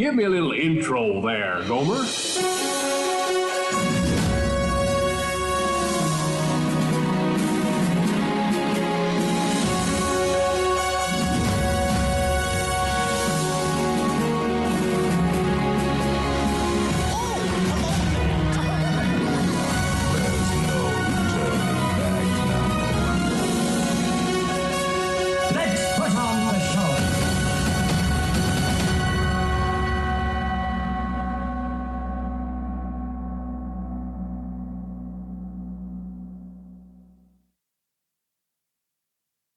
Give me a little intro there, Gomer.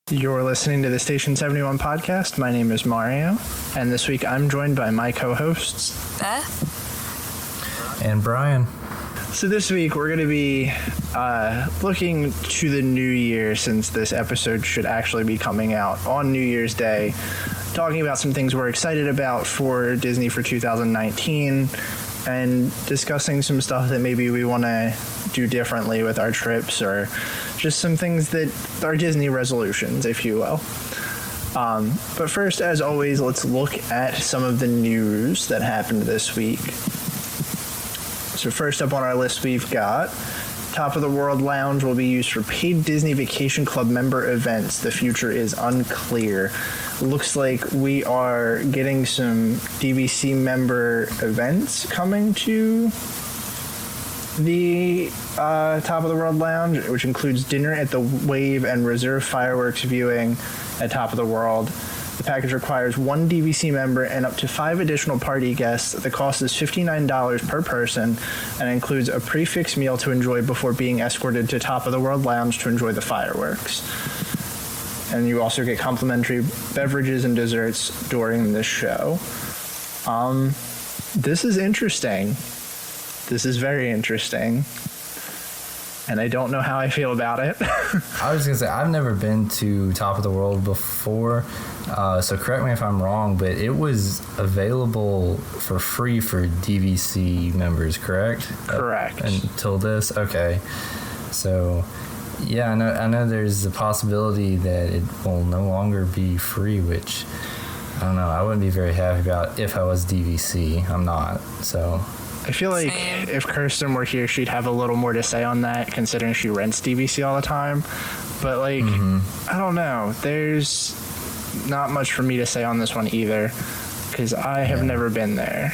You're listening to the Station 71 podcast. My name is Mario, and this week I'm joined by my co-hosts, Beth and Brian. So this week we're going to be looking to the new year, since this episode should actually be coming out on New Year's Day, talking about some things we're excited about for Disney for 2019, and discussing some stuff that maybe we want to do differently with our trips, or just some things that are Disney resolutions, if you will. But first, as always, let's look at some of the news that happened this week. So first up on our list, we've got Top of the World Lounge will be used for paid Disney Vacation Club member events. The future is unclear. Looks like we are getting some DVC member events coming to the Top of the World Lounge, which includes dinner at the Wave and reserve fireworks viewing at Top of the World. The package requires one DVC member and up to 5 additional party guests. The cost is $59 per person and includes a prefix meal to enjoy before being escorted to Top of the World Lounge to enjoy the fireworks. And you also get complimentary beverages and desserts during this show. This is interesting. This is very interesting. And I don't know how I feel about it. I was going to say, I've never been to Top of the World before, so correct me if I'm wrong, but it was available for free for DVC members, correct? Correct. Until this? Okay. So, yeah, I know there's a possibility that it will no longer be free, which, I don't know, I wouldn't be very happy about if I was DVC. I'm not, so... I feel like if Kirsten were here, she'd have a little more to say on that, considering she rents DVC all the time. But, like, I don't know. There's not much for me to say on this one either, because I have never been there.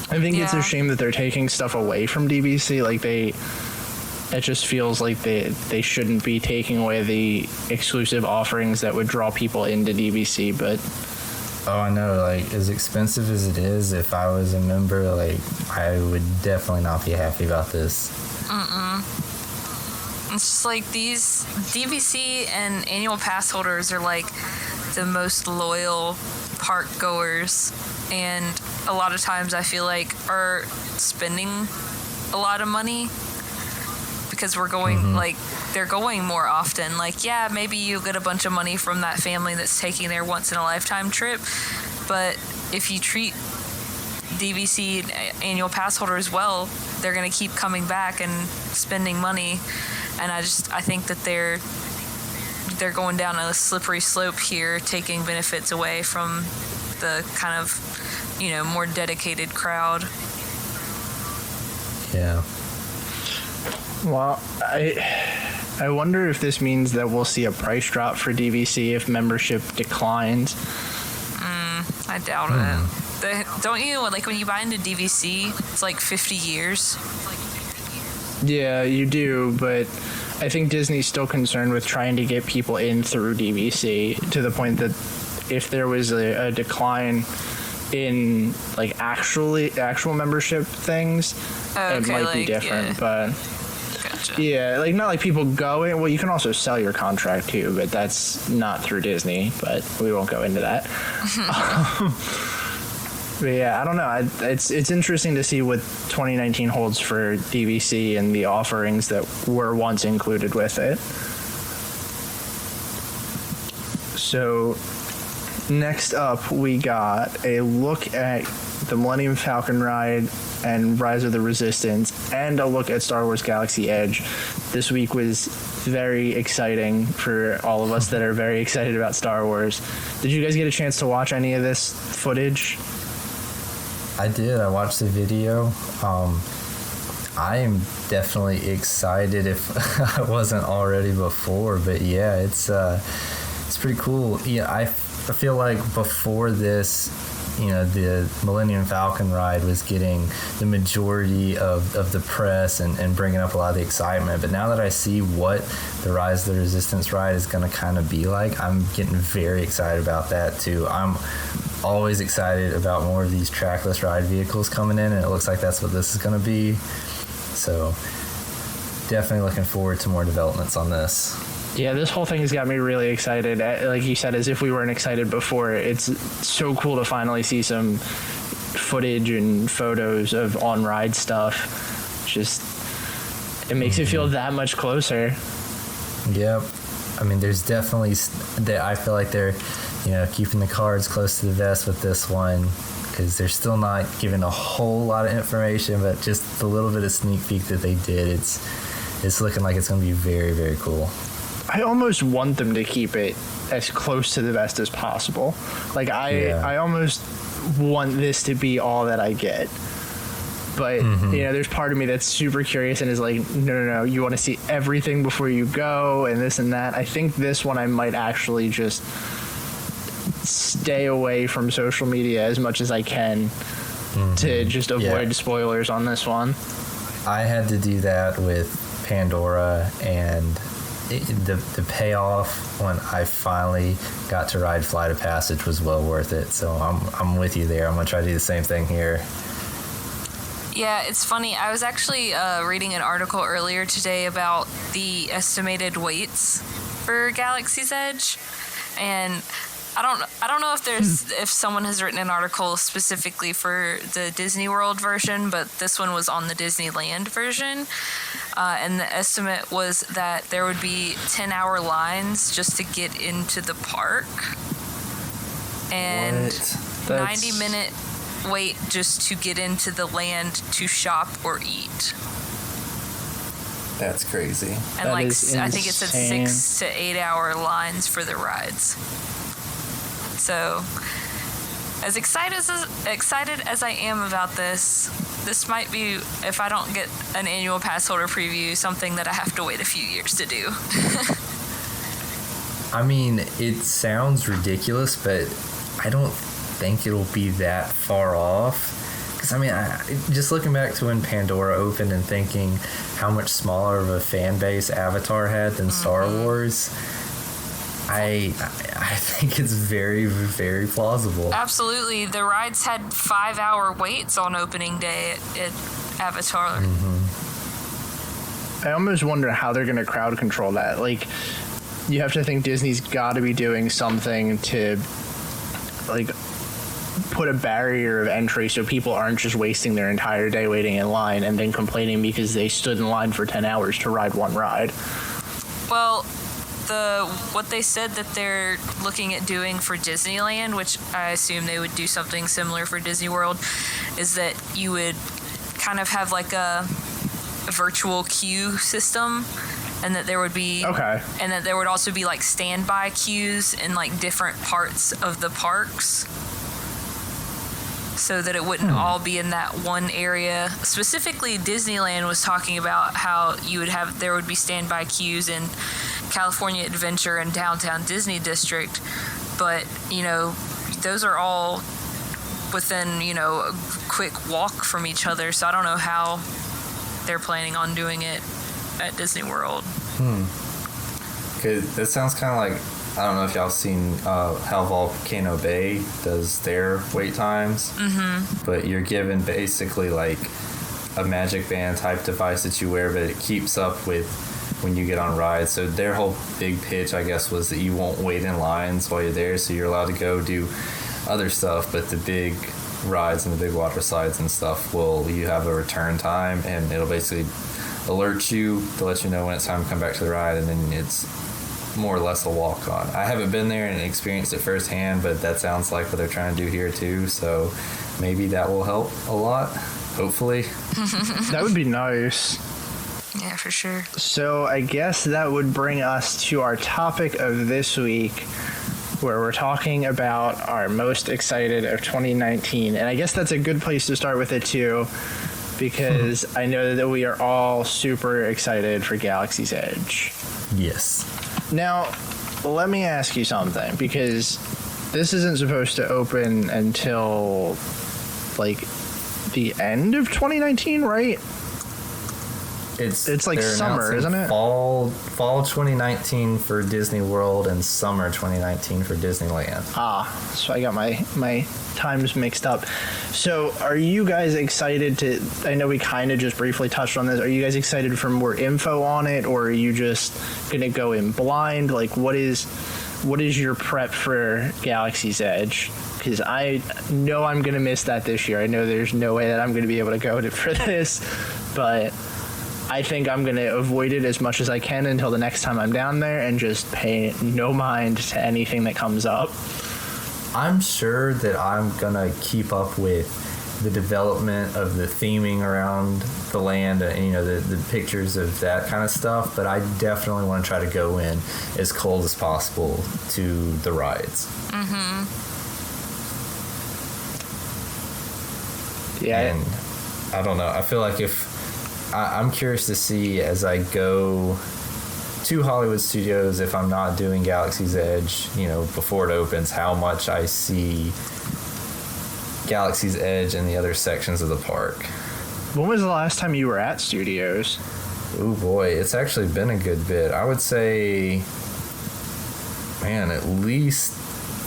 I think it's a shame that they're taking stuff away from DVC. Like, it just feels like they shouldn't be taking away the exclusive offerings that would draw people into DVC, but... Oh, I know, like, as expensive as it is, if I was a member, like, I would definitely not be happy about this. It's just like these DVC and annual pass holders are like the most loyal park goers, and a lot of times I feel like are spending a lot of money because we're going, like, they're going more often. Like, yeah, maybe you get a bunch of money from that family that's taking their once-in-a-lifetime trip, but if you treat DVC annual pass holders well, they're going to keep coming back and spending money, and I think that they're going down a slippery slope here, taking benefits away from the kind of, more dedicated crowd. Yeah. Well, I wonder if this means that we'll see a price drop for DVC if membership declines. I doubt it. Don't you, like, when you buy into DVC, it's like 50 years? Yeah, you do, but I think Disney's still concerned with trying to get people in through DVC, to the point that if there was a decline in, like, actual membership things, it might be different, but... Gotcha. Yeah, like, not like people go in. Well, you can also sell your contract too, but that's not through Disney, but we won't go into that. But yeah, I don't know. It's interesting to see what 2019 holds for DVC and the offerings that were once included with it. So next up, we got a look at the Millennium Falcon ride and Rise of the Resistance, and a look at Star Wars Galaxy Edge. This week was very exciting for all of us that are very excited about Star Wars. Did you guys get a chance to watch any of this footage? I did. I watched the video. I am definitely excited if I wasn't already before, but yeah, it's pretty cool. Yeah, I feel like before this, the Millennium Falcon ride was getting the majority of the press and bringing up a lot of the excitement. But now that I see what the Rise of the Resistance ride is going to kind of be like, I'm getting very excited about that too. I'm always excited about more of these trackless ride vehicles coming in, and it looks like that's what this is going to be. So definitely looking forward to more developments on this. Yeah, this whole thing has got me really excited. Like you said, as if we weren't excited before. It's so cool to finally see some footage and photos of on-ride stuff. It makes it feel that much closer. Yep. I mean, there's definitely, I feel like they're, keeping the cards close to the vest with this one, because they're still not giving a whole lot of information, but just the little bit of sneak peek that they did, it's looking like it's going to be very, very cool. I almost want them to keep it as close to the vest as possible. Like, I almost want this to be all that I get. But, there's part of me that's super curious and is like, no, you want to see everything before you go and this and that. I think this one I might actually just stay away from social media as much as I can to just avoid spoilers on this one. I had to do that with Pandora, and the payoff when I finally got to ride Flight of Passage was well worth it. So I'm with you there. I'm gonna try to do the same thing here. Yeah, it's funny. I was actually reading an article earlier today about the estimated weights for Galaxy's Edge, and I don't know if someone has written an article specifically for the Disney World version, but this one was on the Disneyland version. And the estimate was that there would be 10-hour lines just to get into the park. And 90-minute wait just to get into the land to shop or eat. That's crazy. And I think it said 6 to 8 hour lines for the rides. So, as excited as I am about this might be, if I don't get an annual pass holder preview, something that I have to wait a few years to do. I mean, it sounds ridiculous, but I don't think it'll be that far off. Because, I mean, just looking back to when Pandora opened and thinking how much smaller of a fan base Avatar had than Star Wars, I think it's very, very plausible. Absolutely. The rides had 5-hour waits on opening day at Avatar. I almost wonder how they're going to crowd control that. Like, you have to think Disney's got to be doing something to, like, put a barrier of entry so people aren't just wasting their entire day waiting in line and then complaining because they stood in line for 10 hours to ride one ride. Well, what they said that they're looking at doing for Disneyland, which I assume they would do something similar for Disney World, is that you would kind of have like a virtual queue system, and that there would be and that there would also be like standby queues in like different parts of the parks, so that it wouldn't all be in that one area. Specifically, Disneyland was talking about how there would be standby queues in California Adventure and Downtown Disney District, but those are all within a quick walk from each other, so I don't know how they're planning on doing it at Disney World. Okay, that sounds kind of like, I don't know if y'all seen how Volcano Bay does their wait times, but you're given basically like a magic band type device that you wear, but it keeps up with when you get on rides. So their whole big pitch, I guess, was that you won't wait in lines while you're there, so you're allowed to go do other stuff, but the big rides and the big water slides and stuff you have a return time, and it'll basically alert you to let you know when it's time to come back to the ride, and then it's more or less a walk on. I haven't been there and experienced it firsthand, but that sounds like what they're trying to do here too, so maybe that will help a lot, hopefully. That would be nice. Yeah, for sure. So I guess that would bring us to our topic of this week, where we're talking about our most excited of 2019. And I guess that's a good place to start with it, too, because I know that we are all super excited for Galaxy's Edge. Yes. Now, let me ask you something, because this isn't supposed to open until, like, the end of 2019, right? It's like summer, isn't it? Fall 2019 for Disney World and summer 2019 for Disneyland. So I got my times mixed up. So are you guys excited to, I know we kind of just briefly touched on this, are you guys excited for more info on it, or are you just going to go in blind? Like, what is your prep for Galaxy's Edge? Because I know I'm going to miss that this year. I know there's no way that I'm going to be able to go for this, but I think I'm going to avoid it as much as I can until the next time I'm down there and just pay no mind to anything that comes up. I'm sure that I'm going to keep up with the development of the theming around the land and, the pictures of that kind of stuff, but I definitely want to try to go in as cold as possible to the rides. Mm-hmm. Yeah. And I don't know. I feel like I'm curious to see as I go to Hollywood Studios, if I'm not doing Galaxy's Edge, before it opens, how much I see Galaxy's Edge and the other sections of the park. When was the last time you were at Studios? Oh boy, it's actually been a good bit. I would say, man, at least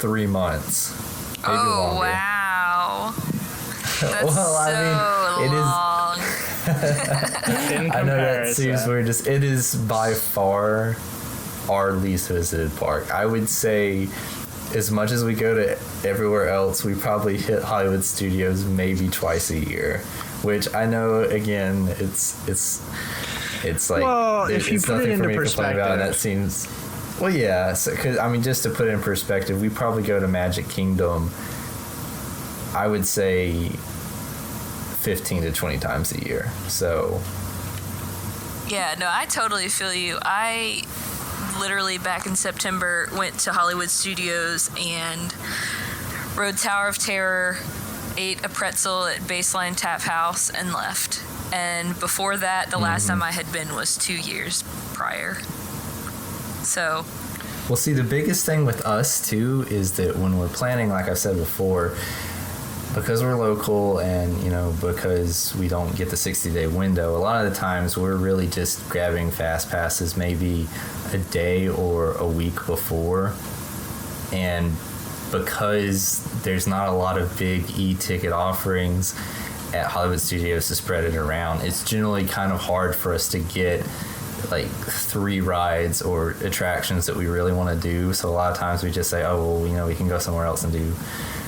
3 months. Maybe longer. Wow. That's well, it long. I know that seems weird. It is by far our least visited park. I would say, as much as we go to everywhere else, we probably hit Hollywood Studios maybe twice a year, which I know, again, it's like, well, if you put it into perspective, about, and that seems, well, yeah. So, just to put it in perspective, we probably go to Magic Kingdom, I would say 15 to 20 times a year. So yeah, no, I totally feel you. I literally back in September went to Hollywood Studios and rode Tower of Terror, ate a pretzel at Baseline Tap House, and left. And before that, the last time I had been was 2 years prior. So well, see, the biggest thing with us too is that when we're planning, like I've said before, because we're local and, because we don't get the 60-day window, a lot of the times we're really just grabbing fast passes maybe a day or a week before. And because there's not a lot of big e-ticket offerings at Hollywood Studios to spread it around, it's generally kind of hard for us to get like 3 rides or attractions that we really want to do. So a lot of times we just say, oh, well, we can go somewhere else and do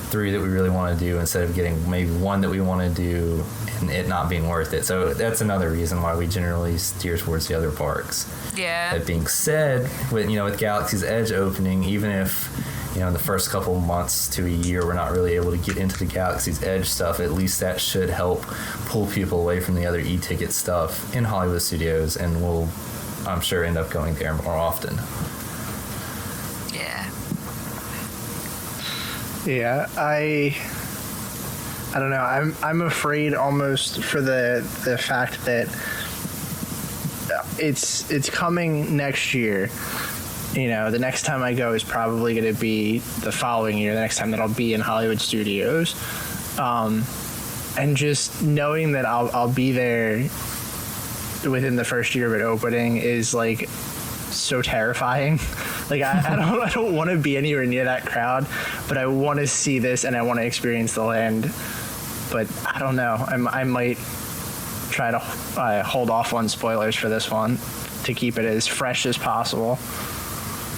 3 that we really want to do instead of getting maybe 1 that we want to do and it not being worth it. So that's another reason why we generally steer towards the other parks. yeah. That being said, with Galaxy's Edge opening, even if in the first couple months to a year we're not really able to get into the Galaxy's Edge stuff, at least that should help pull people away from the other e-ticket stuff in Hollywood Studios, and we'll, I'm sure, end up going there more often. Yeah. Yeah, I don't know. I'm afraid almost for the fact that it's coming next year. The next time I go is probably going to be the following year. The next time that I'll be in Hollywood Studios, and just knowing that I'll be there within the first year of it opening is like so terrifying. Like I don't want to be anywhere near that crowd, but I want to see this and I want to experience the land. But I don't know. I might try to hold off on spoilers for this one to keep it as fresh as possible.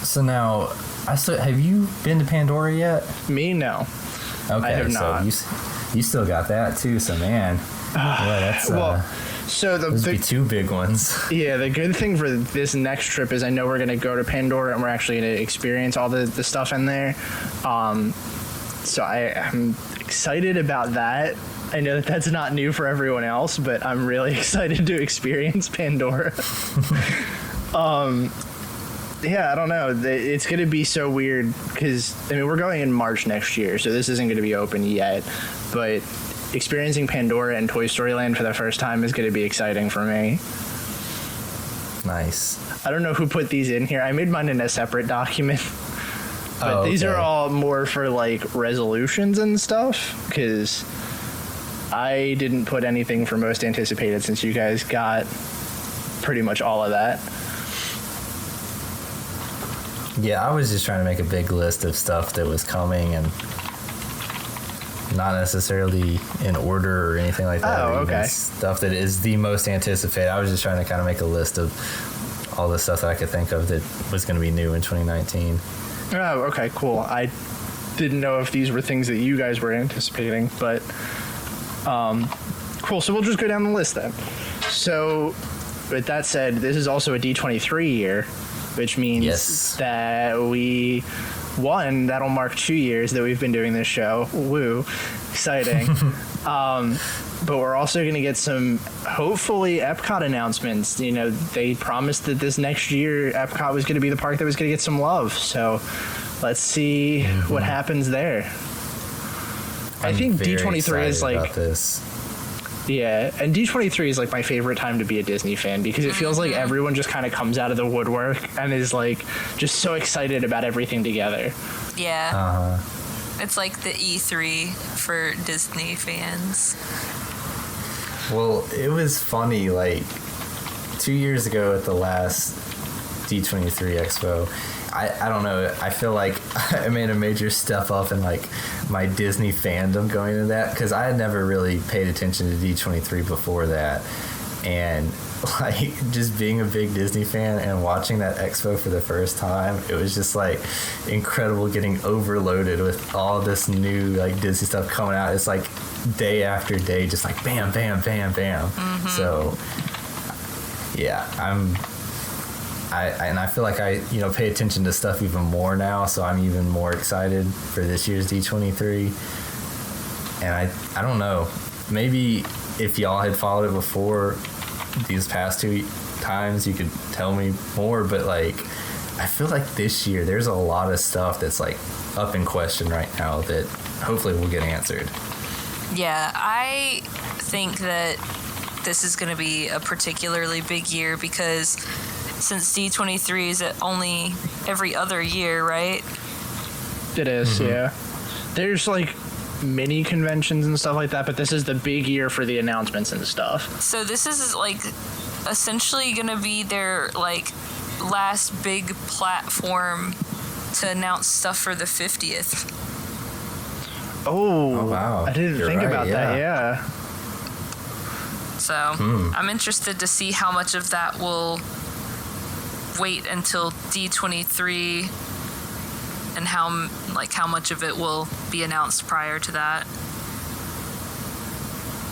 So now, have you been to Pandora yet? Me, no. Okay, I have not. So you still got that too. So man, yeah, that's so those would be 2 big ones. Yeah, the good thing for this next trip is I know we're going to go to Pandora and we're actually going to experience all the stuff in there. So I'm excited about that. I know that that's not new for everyone else, but I'm really excited to experience Pandora. Yeah, I don't know. It's going to be so weird because, I mean, we're going in March next year, so this isn't going to be open yet. But experiencing Pandora and Toy Story Land for the first time is going to be exciting for me. Nice. I don't know who put these in here. I made mine in a separate document. But these are all more for, like, resolutions and stuff, because I didn't put anything for most anticipated since you guys got pretty much all of that. Yeah, I was just trying to make a big list of stuff that was coming and not necessarily in order or anything like that. Oh, or even okay. Stuff that is the most anticipated. I was just trying to kind of make a list of all the stuff that I could think of that was going to be new in 2019. Oh, okay, cool. I didn't know if these were things that you guys were anticipating, but cool. So we'll just go down the list then. So with that said, this is also a D23 year, which means that that'll mark 2 years that we've been doing this show. Woo, exciting. But we're also going to get some, hopefully, Epcot announcements. You know, they promised that this next year, Epcot was going to be the park that was going to get some love. So let's see what happens there. I think D23 is like... about this. Yeah, and D23 is like my favorite time to be a Disney fan because it feels like everyone just kind of comes out of the woodwork and is like just so excited about everything together. Yeah. It's like the E3 for Disney fans. Well, it was funny, like 2 years ago at the last D23 Expo, I don't know, I feel like I made a major step up in like my Disney fandom going into that because I had never really paid attention to D23 before that. And like just being a big Disney fan and watching that expo for the first time, it was just like incredible getting overloaded with all this new like Disney stuff coming out. It's like day after day, just like bam, bam, bam, bam. So yeah, I feel like I pay attention to stuff even more now, so I'm even more excited for this year's D23. And I don't know, maybe if y'all had followed it before these past 2 times, you could tell me more, but like I feel like this year there's a lot of stuff that's like up in question right now that hopefully will get answered. Yeah, I think that this is going to be a particularly big year because since D23 is only every other year, right? It is, yeah. There's like mini conventions and stuff like that, but this is the big year for the announcements and stuff. So this is like essentially going to be their like last big platform to announce stuff for the 50th. Oh, wow. I didn't think about that, yeah. So I'm interested to see how much of that will wait until D23 and how much of it will be announced prior to that.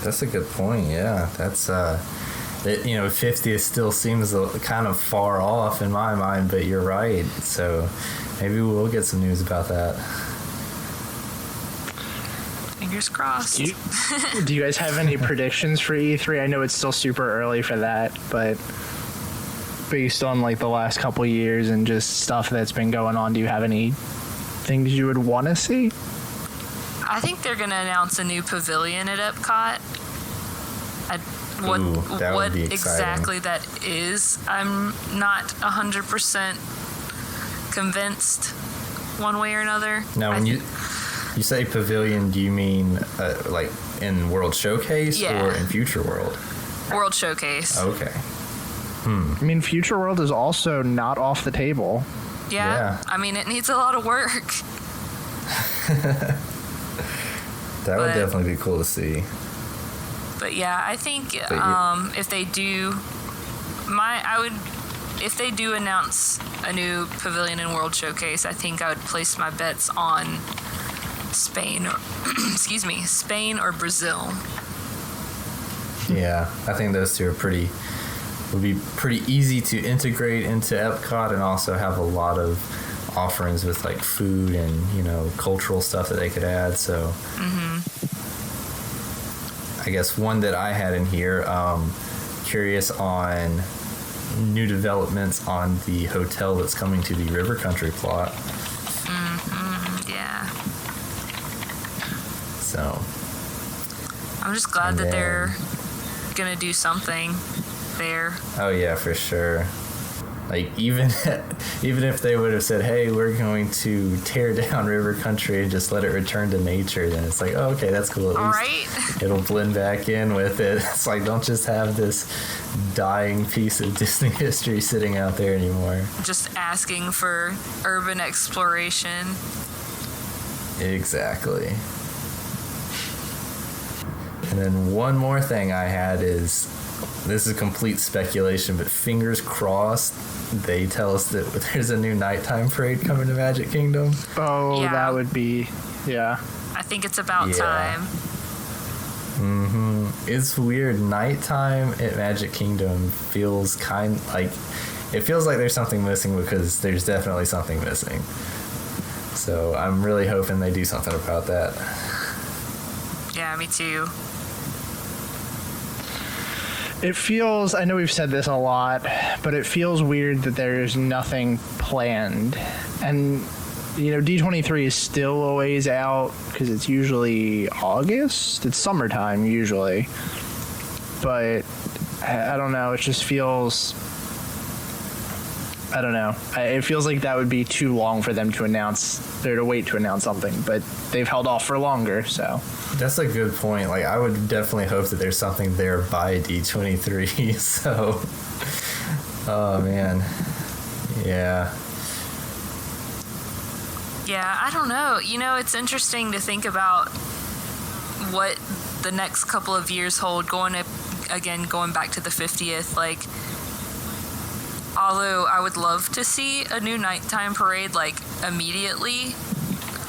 That's a good point. Yeah, that's 50th still seems kind of far off in my mind, but you're right. So maybe we'll get some news about that. Fingers crossed. Do you guys have any predictions for E3? I know it's still super early for that, but based on like the last couple years and just stuff that's been going on, do you have any things you would want to see? I think they're going to announce a new pavilion at Epcot. What exactly that is, I'm not 100% convinced one way or another. Now, when you say pavilion, do you mean like in World Showcase or in Future World? World Showcase. Okay. I mean, Future World is also not off the table. Yeah. I mean, it needs a lot of work. That would definitely be cool to see. But yeah, I think if they do, if they do announce a new pavilion in World Showcase, I think I would place my bets on Spain or Spain or Brazil. Yeah, I think those two would be pretty easy to integrate into Epcot and also have a lot of offerings with like food and cultural stuff that they could add. So I guess one that I had in here, curious on new developments on the hotel that's coming to the River Country plot. Yeah. So. I'm just glad that they're gonna do something there. Oh yeah, for sure. Like even if they would have said, "Hey, we're going to tear down River Country and just let it return to nature," then it's like, "Oh, okay, that's cool. At least Right? it'll blend back in with it." It's like, don't just have this dying piece of Disney history sitting out there anymore. Just asking for urban exploration. Exactly. And then one more thing I had is, this is complete speculation, but fingers crossed they tell us that there's a new nighttime parade coming to Magic Kingdom. Oh, Yeah. that would be, yeah. I think it's about Yeah. time. It's weird. Nighttime at Magic Kingdom feels it feels like there's something missing, because there's definitely something missing. So I'm really hoping they do something about that. Yeah, me too. It feels, I know we've said this a lot, but it feels weird that there's nothing planned. And, D23 is still a ways out, because it's usually August. It's summertime, usually. But, I don't know, it just feels, I don't know. It feels like that would be too long for them to announce, or to wait to announce something. But they've held off for longer, so. That's a good point. Like, I would definitely hope that there's something there by D23. So, oh man, yeah. Yeah, I don't know. It's interesting to think about what the next couple of years hold, going back to the 50th. Like, although I would love to see a new nighttime parade, like, immediately,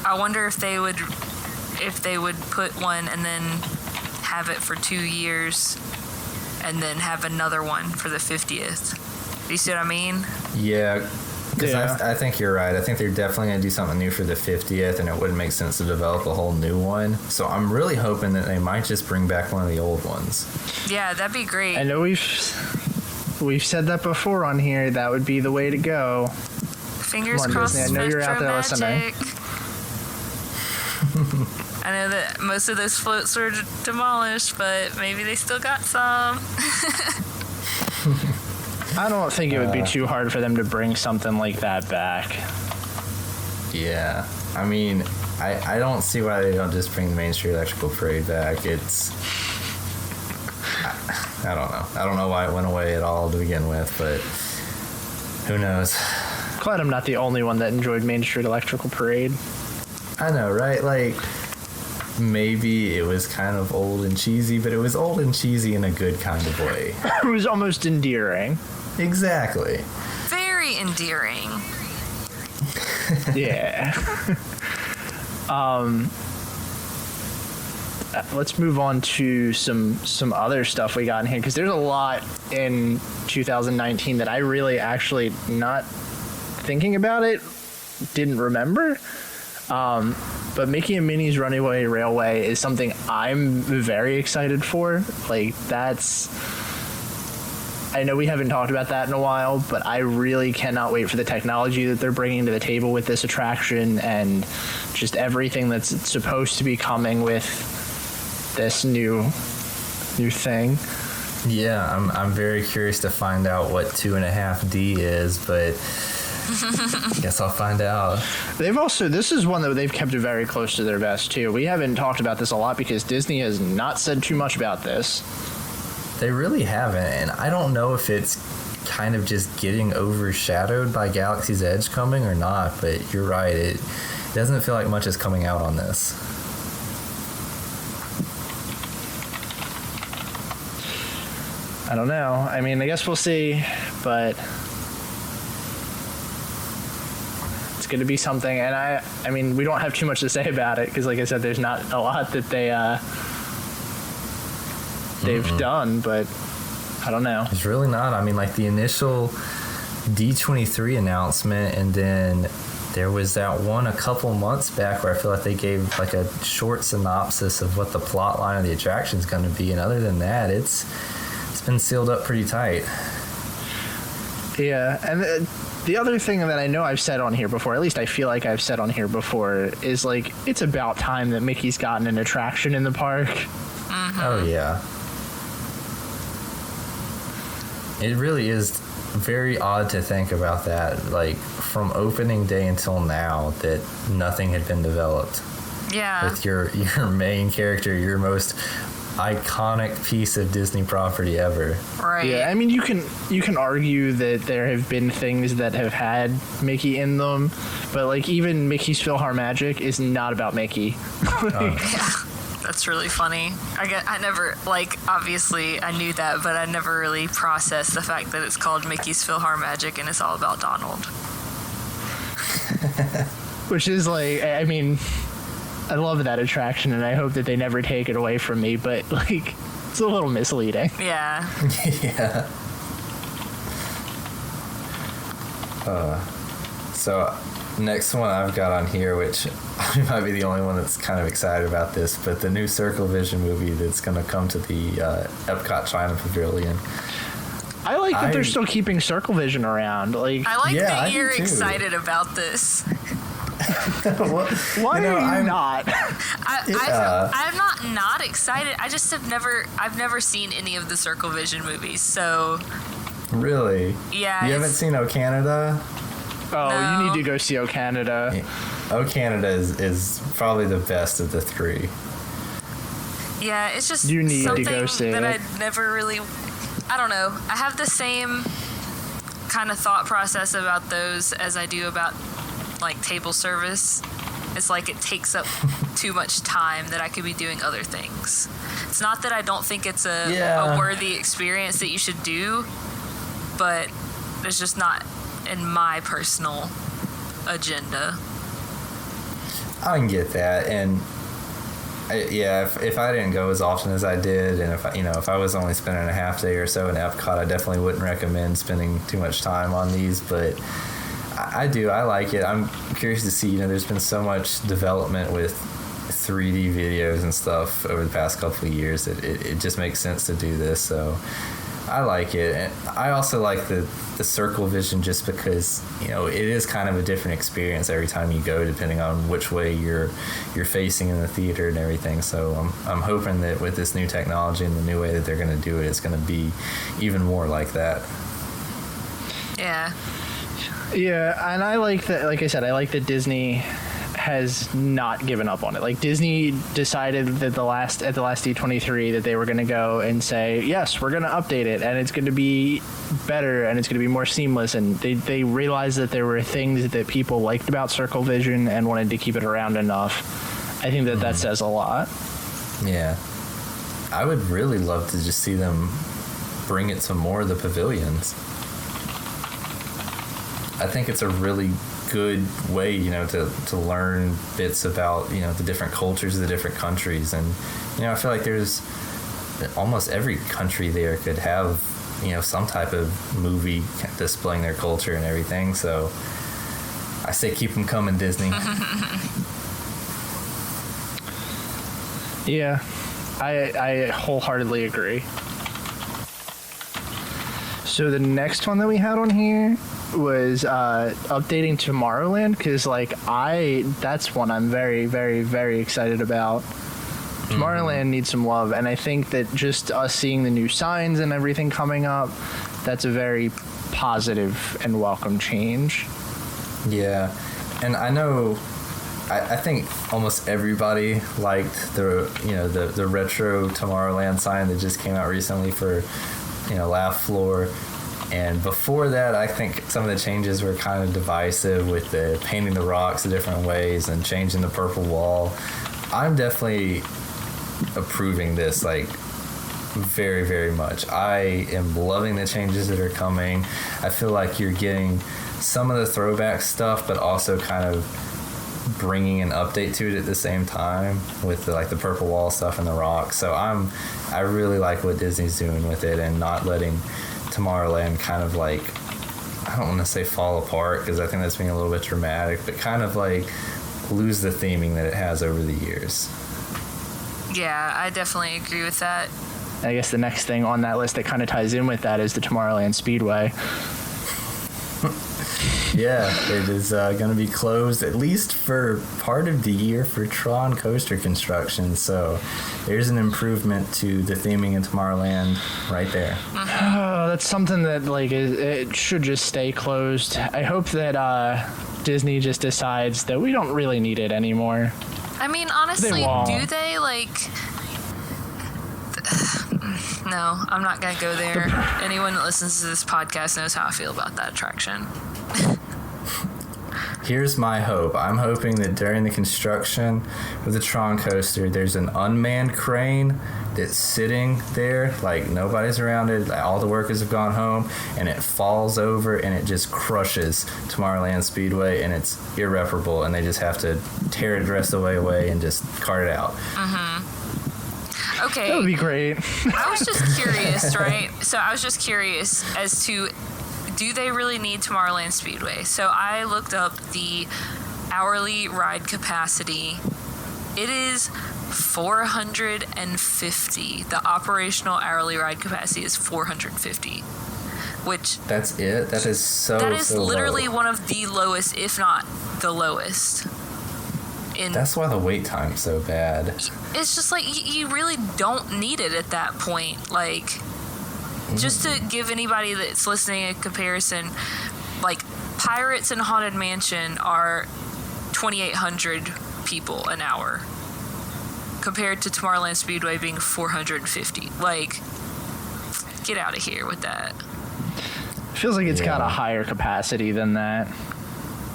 I wonder if they would put one and then have it for 2 years and then have another one for the 50th. Do you see what I mean? Yeah. Because Yeah. I think you're right. I think they're definitely going to do something new for the 50th, and it wouldn't make sense to develop a whole new one. So I'm really hoping that they might just bring back one of the old ones. Yeah, that'd be great. I know we've said that before on here. That would be the way to go. Fingers Come on, crossed. Disney. I know you're out there listening. Magic. I know that most of those floats were demolished, but maybe they still got some. I don't think it would be too hard for them to bring something like that back. Yeah. I mean, I don't see why they don't just bring the Main Street Electrical Parade back. It's... I don't know. I don't know why it went away at all to begin with, but who knows? Glad I'm not the only one that enjoyed Main Street Electrical Parade. I know, right? Like, maybe it was kind of old and cheesy, but it was old and cheesy in a good kind of way. It was almost endearing. Exactly. Very endearing. Yeah. Let's move on to some other stuff we got in here, because there's a lot in 2019 that I really actually, not thinking about it, didn't remember. But Mickey and Minnie's Runaway Railway is something I'm very excited for. Like, I know we haven't talked about that in a while, but I really cannot wait for the technology that they're bringing to the table with this attraction, and just everything that's supposed to be coming with this new thing. Yeah, I'm very curious to find out what 2.5D is, but guess I'll find out. This is one that they've kept it very close to their vest too. We haven't talked about this a lot because Disney has not said too much about this. They really haven't, and I don't know if it's kind of just getting overshadowed by Galaxy's Edge coming or not, but you're right, it doesn't feel like much is coming out on this. I don't know. I mean, I guess we'll see, but it's going to be something. And I mean, we don't have too much to say about it because, like I said, there's not a lot that they've done, but I don't know. It's really not. I mean, like the initial D23 announcement, and then there was that one a couple months back where I feel like they gave like a short synopsis of what the plot line of the attraction is going to be, and other than that, it's been sealed up pretty tight. Yeah, and the other thing that I know I've said on here before, at least I feel like I've said on here before, is like it's about time that Mickey's gotten an attraction in the park. Oh yeah. It really is very odd to think about that, like from opening day until now, that nothing had been developed. Yeah. With your main character, your most iconic piece of Disney property ever. Right. Yeah, I mean you can argue that there have been things that have had Mickey in them, but like even Mickey's PhilharMagic is not about Mickey. Yeah. That's really funny. I never, like, obviously I knew that, but I never really processed the fact that it's called Mickey's PhilharMagic and it's all about Donald. Which is like, I mean, I love that attraction and I hope that they never take it away from me, but like, it's a little misleading. Yeah. Yeah. So next one I've got on here, which I might be the only one that's kind of excited about this, but the new Circle Vision movie that's going to come to the Epcot China Pavilion. I like that they're still keeping Circle Vision around. Like, I like Yeah, that I do you're too. excited about this. why You know, are you I'm- not? I'm not excited. I just I've never seen any of the Circle Vision movies, so Really? yeah. You haven't seen O Canada? Oh, No. you need to go see O Canada. O Canada is probably the best of the three. Yeah, it's just You need to something go see that it. I never really. I don't know. I have the same kind of thought process about those as I do about like table service. It's like it takes up too much time that I could be doing other things. It's not that I don't think it's a worthy experience that you should do, but it's just not in my personal agenda. I can get that, and if I didn't go as often as I did, and if I was only spending a half day or so in Epcot, I definitely wouldn't recommend spending too much time on these. But I like it. I'm curious to see. There's been so much development with 3D videos and stuff over the past couple of years that it just makes sense to do this. So I like it. And I also like the Circle Vision just because it is kind of a different experience every time you go, depending on which way you're facing in the theater and everything. So I'm hoping that with this new technology and the new way that they're going to do it, it's going to be even more like that. Yeah. Yeah, and I like that. Like I said, I like that Disney has not given up on it. Like Disney decided that at the last D23 that they were going to go and say, yes, we're going to update it and it's going to be better and it's going to be more seamless. And they realized that there were things that people liked about Circle Vision and wanted to keep it around enough. I think that says a lot. Yeah. I would really love to just see them bring it to more of the pavilions. I think it's a really good way, to learn bits about, the different cultures of the different countries. And, I feel like there's almost every country there could have, some type of movie displaying their culture and everything. So I say keep them coming, Disney. Yeah, I wholeheartedly agree. So the next one that we had on here was updating Tomorrowland, because that's one I'm very, very, very excited about. Tomorrowland needs some love, and I think that just us seeing the new signs and everything coming up, that's a very positive and welcome change. Yeah, and I know, I think almost everybody liked the retro Tomorrowland sign that just came out recently for Laugh Floor. And before that, I think some of the changes were kind of divisive with the painting the rocks in different ways and changing the purple wall. I'm definitely approving this, very, very much. I am loving the changes that are coming. I feel like you're getting some of the throwback stuff, but also kind of bringing an update to it at the same time with the purple wall stuff and the rocks. So I really like what Disney's doing with it and not letting Tomorrowland kind of I don't want to say fall apart, because I think that's being a little bit dramatic, but kind of lose the theming that it has over the years. Yeah, I definitely agree with that. I guess the next thing on that list that kind of ties in with that is the Tomorrowland Speedway. Yeah, it is going to be closed at least for part of the year for Tron coaster construction. So there's an improvement to the theming in Tomorrowland right there. Oh, that's something that it should just stay closed. I hope that Disney just decides that we don't really need it anymore. I mean, honestly, do they No, I'm not gonna go there. Anyone that listens to this podcast knows how I feel about that attraction. Here's my hope. I'm hoping that during the construction of the Tron coaster, there's an unmanned crane that's sitting there, like nobody's around it, all the workers have gone home, and it falls over and it just crushes Tomorrowland Speedway, and it's irreparable, and they just have to tear it the rest of the way away and just cart it out. Okay. That would be great. I was just curious, right? So I was just curious as to, do they really need Tomorrowland Speedway? So I looked up the hourly ride capacity. It is 450. The operational hourly ride capacity is 450, which... That's it? That is so That is literally low. one of the lowest, if not the lowest. That's why the wait time's so bad. It's just like, you really don't need it at that point. Like... Just to give anybody that's listening a comparison, like Pirates and Haunted Mansion are 2,800 people an hour compared to Tomorrowland Speedway being 450. Like, get out of here with that. Feels like it's got a higher capacity than that.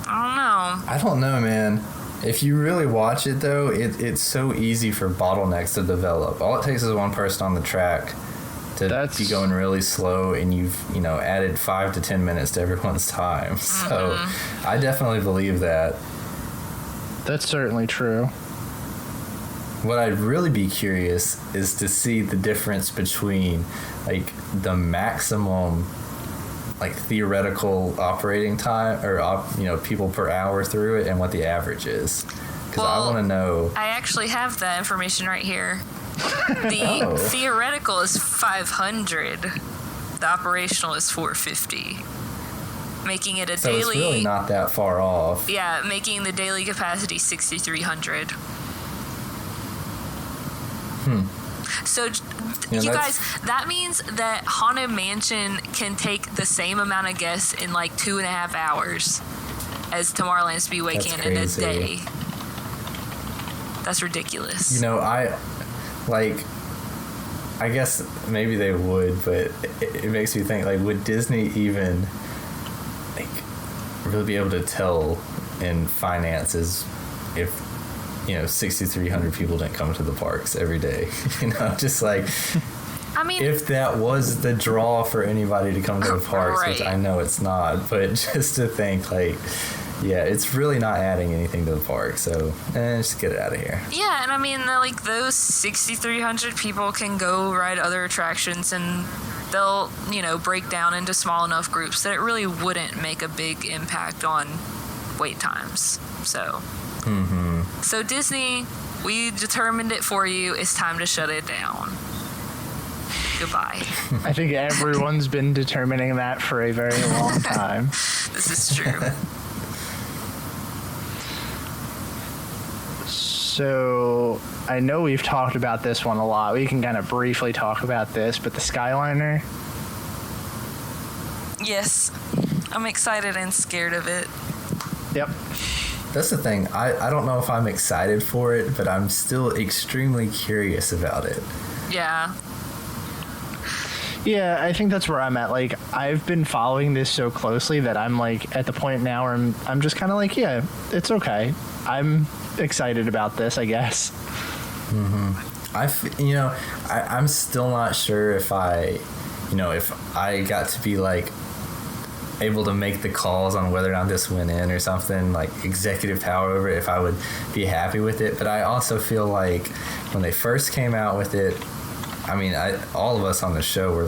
I don't know, man. If you really watch it, though, it's so easy for bottlenecks to develop. All it takes is one person on the track to be going really slow, and you've added 5 to 10 minutes to everyone's time. So I definitely believe that. That's certainly true. What I'd really be curious is to see the difference between the maximum theoretical operating time or people per hour through it and what the average is, because I want to know. I actually have that information right here. The theoretical is 500. The operational is 450, making it So it's really not that far off. Yeah, making the daily capacity 6,300. So, you guys, that means that Haunted Mansion can take the same amount of guests in 2.5 hours as Tomorrowland Speedway That's can crazy. in a day. That's ridiculous. I guess maybe they would, but it makes me think, would Disney even really be able to tell in finances if 6,300 people didn't come to the parks every day? I mean, if that was the draw for anybody to come to the parks, which I know it's not, but just to think it's really not adding anything to the park, so just get it out of here. Yeah, and I mean, those 6,300 people can go ride other attractions, and they'll, break down into small enough groups that it really wouldn't make a big impact on wait times. So, So Disney, we determined it for you. It's time to shut it down. Goodbye. I think everyone's been determining that for a very long time. This is true. So, I know we've talked about this one a lot. We can kind of briefly talk about this, but the Skyliner. Yes. I'm excited and scared of it. Yep. That's the thing. I don't know if I'm excited for it, but I'm still extremely curious about it. Yeah. Yeah, I think that's where I'm at. I've been following this so closely that I'm at the point now where I'm just kind of yeah, it's okay. I'm excited about this, I guess. I'm still not sure if I got to be able to make the calls on whether or not this went in or something, executive power over it, if I would be happy with it. But I also feel when they first came out with it, I mean, all of us on the show were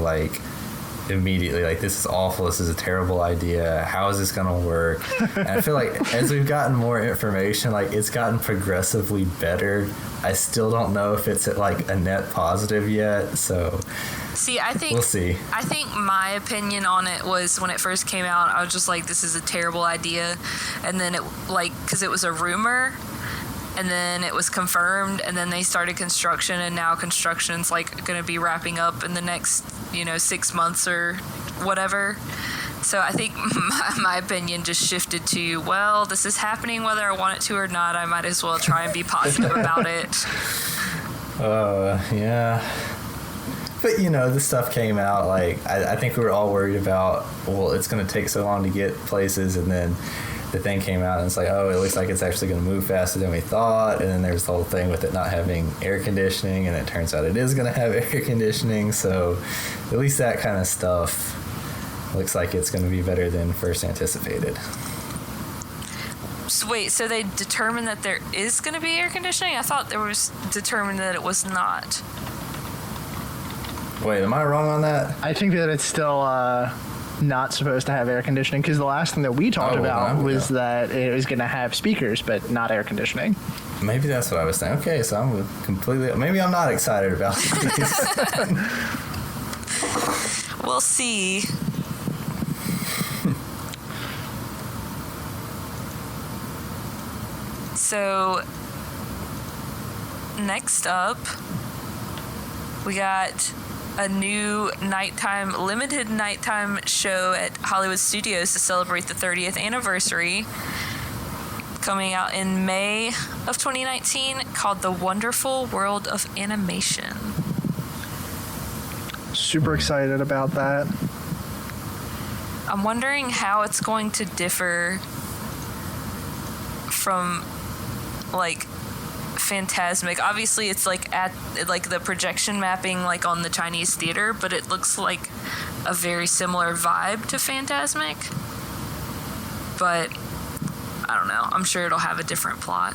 immediately like, this is awful, this is a terrible idea, how is this gonna work? And I feel like as we've gotten more information, like, it's gotten progressively better. I still don't know if it's like a net positive yet, so See, I think we'll see. I think my opinion on it was when it first came out, I was just like, this is a terrible idea. And then it, like, because it was a rumor, and then it was confirmed, and then they started construction, and now construction's like going to be wrapping up in the next, 6 months or whatever. So I think my opinion just shifted to, well, this is happening whether I want it to or not. I might as well try and be positive about it. Yeah. But, this stuff came out, like, I think we were all worried about, well, it's going to take so long to get places, and then the thing came out, and it's like, oh, it looks like it's actually going to move faster than we thought, and then there's the whole thing with it not having air conditioning, and it turns out it is going to have air conditioning, so at least that kind of stuff looks like it's going to be better than first anticipated. So wait, so they determined that there is going to be air conditioning? I thought there was determined that it was not. Wait, am I wrong on that? I think that it's still not supposed to have air conditioning, because the last thing that we talked about was that it was going to have speakers but not air conditioning. Maybe that's what I was saying. Okay, so I'm completely... Maybe I'm not excited about this. We'll see. So, next up, we got a new limited nighttime show at Hollywood Studios to celebrate the 30th anniversary, coming out in May of 2019, called The Wonderful World of Animation. Super excited about that. I'm wondering how it's going to differ from, like, Fantasmic. Obviously, it's like at like the projection mapping like on the Chinese theater, but it looks like a very similar vibe to Fantasmic. But I don't know. I'm sure it'll have a different plot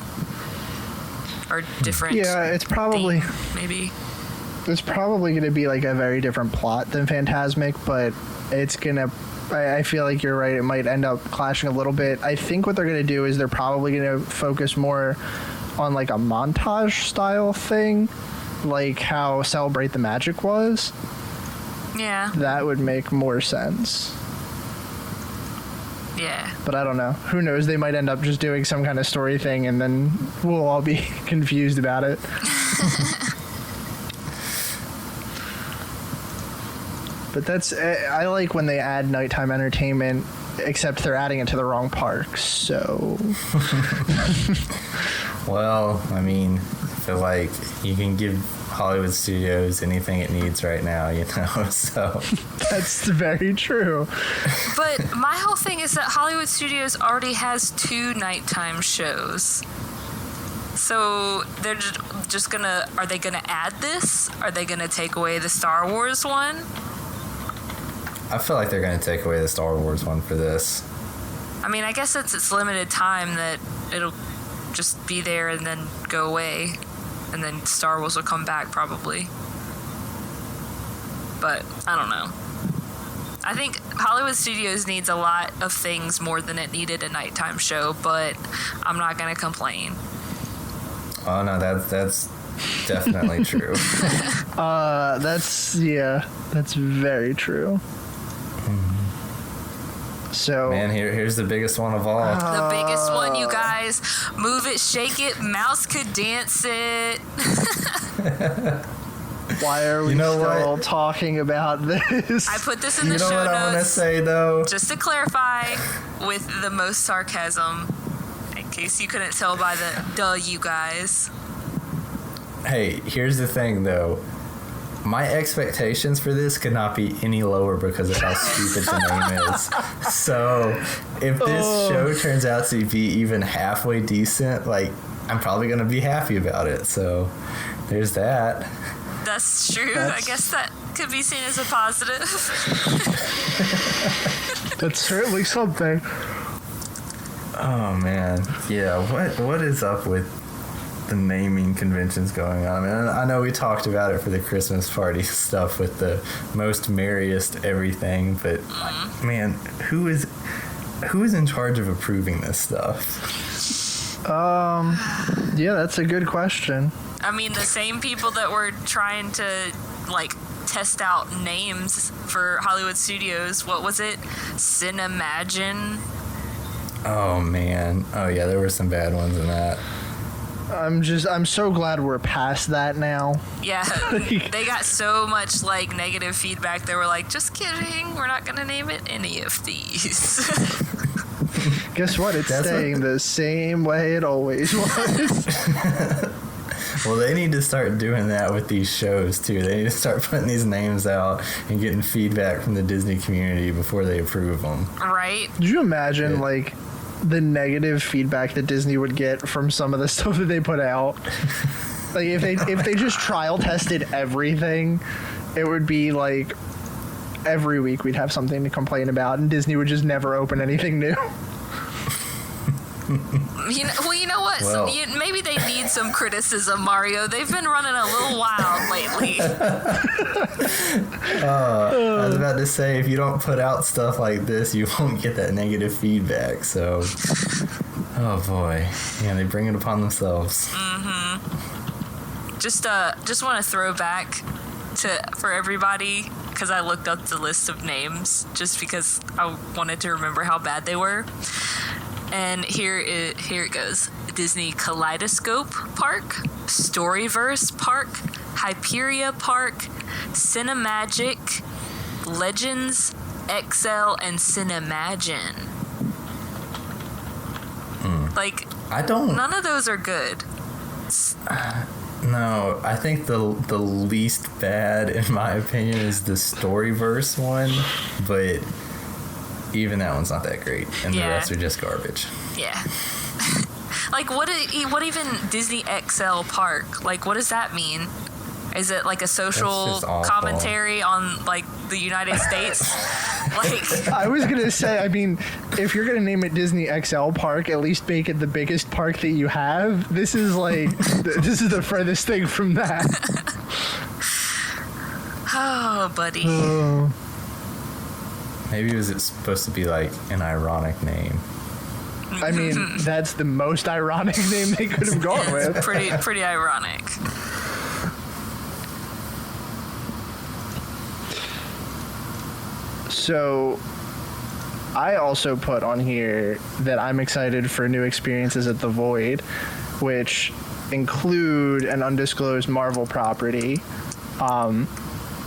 or different. Yeah, it's probably theme, maybe. It's probably going to be like a very different plot than Fantasmic, but it's gonna. I feel like you're right. It might end up clashing a little bit. I think what they're going to do is they're probably going to focus more on like a montage style thing, like how Celebrate the Magic was. Yeah. That would make more sense. Yeah. But I don't know. Who knows? They might end up just doing some kind of story thing, and then we'll all be confused about it. But that's... I like when they add nighttime entertainment, except they're adding it to the wrong parks, so... Well, I mean, I feel like you can give Hollywood Studios anything it needs right now, so... That's very true. But my whole thing is that Hollywood Studios already has 2 nighttime shows. So they're just gonna... Are they gonna add this? Are they gonna take away the Star Wars one? I feel like they're gonna take away the Star Wars one for this. I mean, I guess it's limited time that it'll just be there and then go away, and then Star Wars will come back probably. But I don't know. I think Hollywood Studios needs a lot of things more than it needed a nighttime show, but I'm not gonna complain. Oh no, that's definitely true. That's very true. So, man, here's the biggest one of all. The biggest one, you guys. Move it, shake it, mouse could dance it. Why are we still talking about this? I put this in the show notes. You know what I want to say, though? Just to clarify, with the most sarcasm, in case you couldn't tell by the duh, you guys. Hey, here's the thing, though. My expectations for this could not be any lower because of how stupid the name is. So, if this show turns out to be even halfway decent, like, I'm probably going to be happy about it. So, there's that. That's true. I guess that could be seen as a positive. That's certainly something. Oh, man. Yeah, what is up with the naming conventions going on. I mean, I know we talked about it for the Christmas party stuff with the most merriest everything, but man, who is in charge of approving this stuff? Yeah, that's a good question. I mean, the same people that were trying to, like, test out names for Hollywood studios. What was it? Cinemagine? Oh, man. Oh, yeah, there were some bad ones in that. I'm so glad we're past that now. Yeah, they got so much, like, negative feedback. They were like, just kidding, we're not going to name it any of these. Guess what? It's staying the same way it always was. Well, they need to start doing that with these shows, too. They need to start putting these names out and getting feedback from the Disney community before they approve them. Right? Could you imagine, like, the negative feedback that Disney would get from some of the stuff that they put out? Like, if they just trial tested everything, it would be, like, every week we'd have something to complain about, and Disney would just never open anything new. You know what? Well, Maybe they need some criticism, Mario. They've been running a little wild lately. I was about to say, if you don't put out stuff like this, you won't get that negative feedback. So, oh boy, yeah, they bring it upon themselves. Just want to throw back for everybody, because I looked up the list of names just because I wanted to remember how bad they were. And here it goes. Disney Kaleidoscope Park, Storyverse Park, Hyperia Park, Cinemagic, Legends, XL, and Cinemagine. Like, none of those are good. No, I think the least bad, in my opinion, is the Storyverse one, but even that one's not that great, and the rest are just garbage. Yeah. Like, what even Disney XL Park? Like, what does that mean? Is it like a social commentary on, like, the United States? Like, I was gonna say, I mean, if you're gonna name it Disney XL Park, at least make it the biggest park that you have. This is like, this is the furthest thing from that. Oh, buddy. Maybe was it supposed to be like an ironic name? I mean, that's the most ironic name they could have gone with. It's pretty ironic. So, I also put on here that I'm excited for new experiences at the Void, which include an undisclosed Marvel property.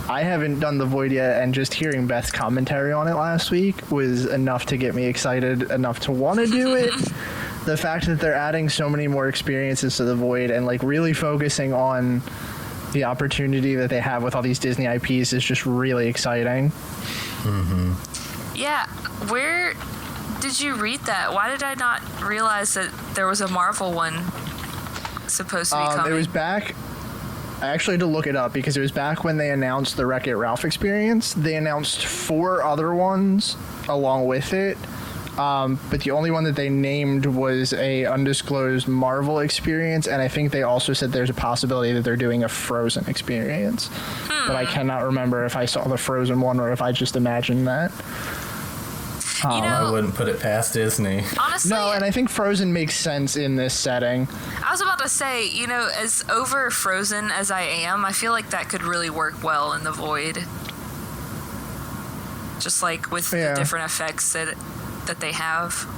I haven't done the Void yet, and just hearing Beth's commentary on it last week was enough to get me excited enough to want to do it. The fact that they're adding so many more experiences to the Void and, like, really focusing on the opportunity that they have with all these Disney IPs is just really exciting. Yeah, where did you read that? Why did I not realize that there was a Marvel one supposed to be coming? It was back. I actually had to look it up because it was back when they announced the Wreck-It Ralph experience. They announced 4 other ones along with it, but the only one that they named was a undisclosed Marvel experience, and I think they also said there's a possibility that they're doing a Frozen experience. But I cannot remember if I saw the Frozen one or if I just imagined that. I wouldn't put it past Disney. Honestly, no, and I think Frozen makes sense in this setting. I was about to say, as over Frozen as I am, I feel like that could really work well in the Void. Just like with the different effects that they have.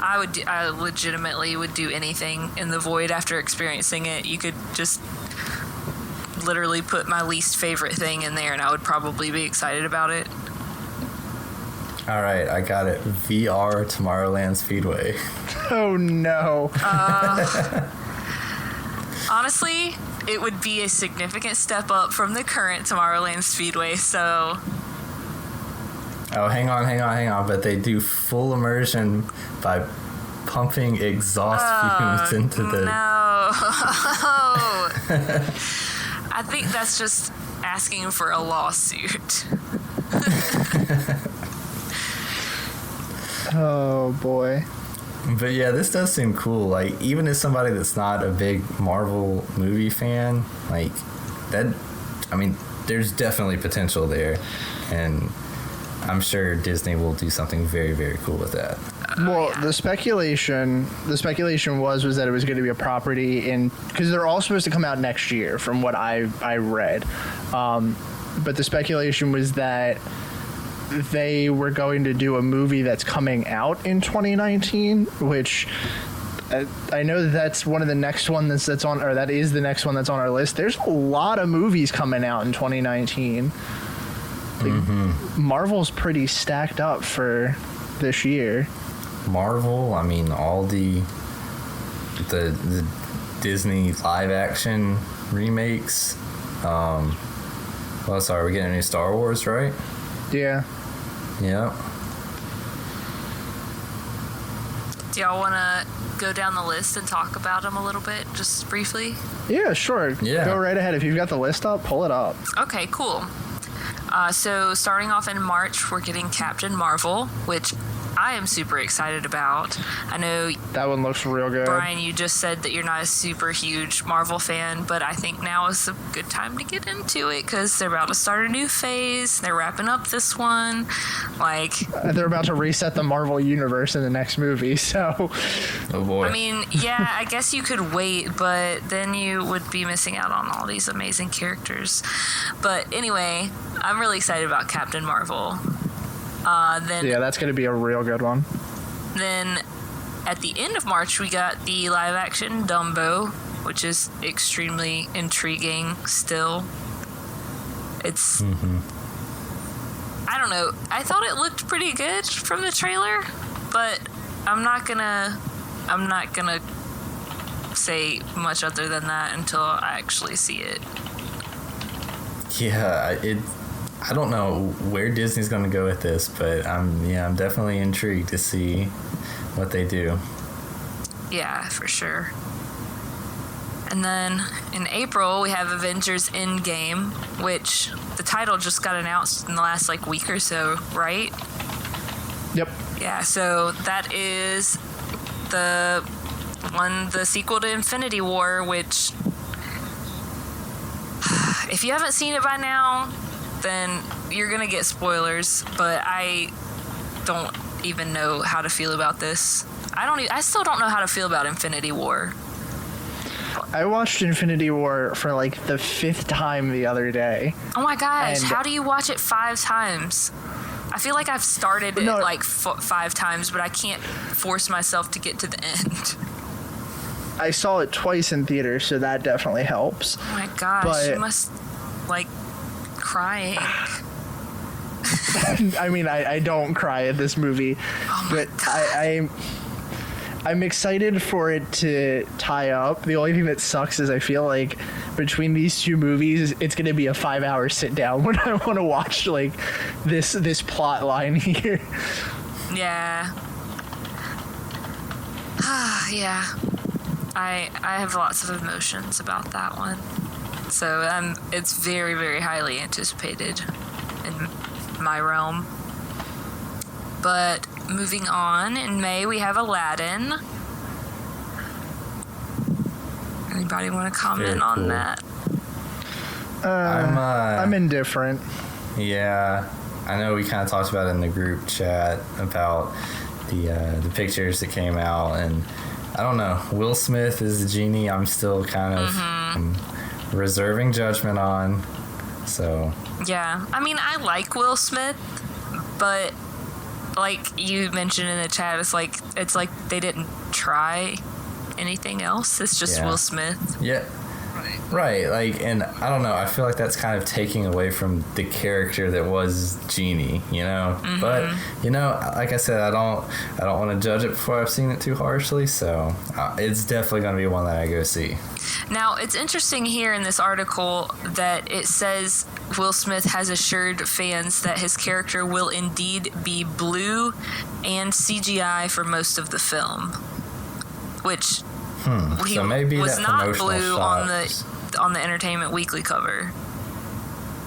I legitimately would do anything in the Void after experiencing it. You could just literally put my least favorite thing in there and I would probably be excited about it. All right, I got it. VR Tomorrowland Speedway. Oh, no. Honestly, it would be a significant step up from the current Tomorrowland Speedway, so... Oh, hang on. But they do full immersion by pumping exhaust fumes into the... No. I think that's just asking for a lawsuit. Oh, boy. But yeah, this does seem cool. Like, even as somebody that's not a big Marvel movie fan, like, that, I mean, there's definitely potential there. And I'm sure Disney will do something very, very cool with that. Well, the speculation was that it was going to be a property because they're all supposed to come out next year, from what I read. But the speculation was that they were going to do a movie that's coming out in 2019, which I know that's one of the next one that's on, or that is the next one that's on our list. There's a lot of movies coming out in 2019. Marvel's pretty stacked up for this year. Marvel, I mean, all the Disney live action remakes. Well, sorry, we're getting a new Star Wars, right? Yeah. Yeah. Do y'all want to go down the list and talk about them a little bit, just briefly? Yeah, sure. Yeah. Go right ahead. If you've got the list up, pull it up. Okay, cool. So starting off in March, we're getting Captain Marvel, which I am super excited about. I know That one looks real good. Brian, you just said that you're not a super huge Marvel fan, but I think now is a good time to get into it because they're about to start a new phase. They're wrapping up this one. Like, They're about to reset the Marvel universe in the next movie, so... Oh boy. I mean, yeah, I guess you could wait, but then you would be missing out on all these amazing characters. But anyway, I'm really excited about Captain Marvel. Yeah, that's going to be a real good one. Then at the end of March, we got the live action Dumbo, which is extremely intriguing still. It's... I don't know. I thought it looked pretty good from the trailer, but I'm not gonna say much other than that until I actually see it. Yeah, I don't know where Disney's going to go with this, but I'm definitely intrigued to see what they do. Yeah, for sure. And then in April, we have Avengers Endgame, which the title just got announced in the last week or so, right? Yep. Yeah, so that is the sequel to Infinity War, which if you haven't seen it by now, then you're gonna get spoilers, but I don't even know how to feel about this. I still don't know how to feel about Infinity War. I watched Infinity War for the 5th time the other day. Oh my gosh, And- how do you watch it 5 times? I feel like I've started No. it 5 times, but I can't force myself to get to the end. I saw it twice in theater, so that definitely helps. Oh my gosh, But- you must crying. I mean, I don't cry at this movie, Oh my but I'm excited for it to tie up. The only thing that sucks is I feel like between these two movies, it's going to be a 5-hour sit down when I want to watch this plot line here. Yeah. Yeah. I have lots of emotions about that one. So it's very, very highly anticipated in my realm. But moving on, in May we have Aladdin. Anybody want to comment Very on cool. that? I'm indifferent. Yeah, I know we kind of talked about it in the group chat about the pictures that came out, and I don't know. Will Smith is the genie. I'm still kind of reserving judgment on. So Yeah. I mean, I like Will Smith, but like you mentioned in the chat, it's like they didn't try anything else. It's just Yeah. Will Smith. yeah. Right, and I don't know, I feel like that's kind of taking away from the character that was Genie, But, like I said, I don't want to judge it before I've seen it too harshly, so it's definitely going to be one that I go see. Now, it's interesting here in this article that it says Will Smith has assured fans that his character will indeed be blue and CGI for most of the film, which he So maybe was that not promotional blue shots. on the Entertainment Weekly cover.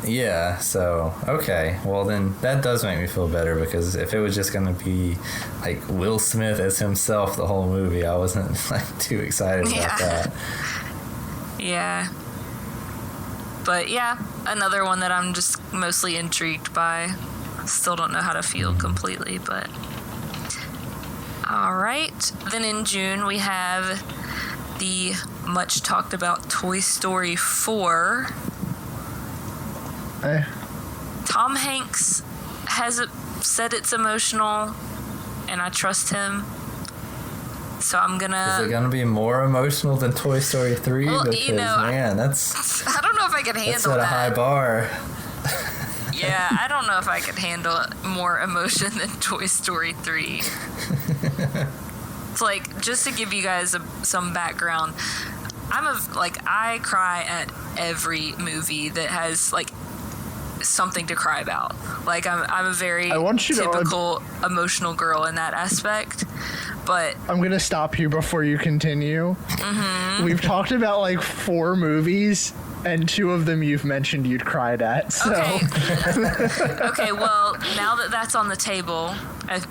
Yeah, so, okay. Well, then that does make me feel better, because if it was just going to be, like, Will Smith as himself the whole movie, I wasn't, like, too excited about that. Yeah. But, yeah, another one that I'm just mostly intrigued by. Still don't know how to feel completely, but... All right. Then in June, we have the much talked about Toy Story 4. Tom Hanks has said it's emotional, and I trust him. So I'm gonna... Is it gonna be more emotional than Toy Story 3? Well, because, man, that's... I don't know if I can handle that. That's at a high bar. Yeah, I don't know if I could handle more emotion than Toy Story 3. It's like, just to give you guys some background, I cry at every movie that has, like, something to cry about. Like, I'm a very typical emotional girl in that aspect. But I'm going to stop you before you continue. Mm-hmm. We've talked about, like, 4 movies, and 2 of them you've mentioned you'd cried at. So. Okay. Okay, well, now that that's on the table,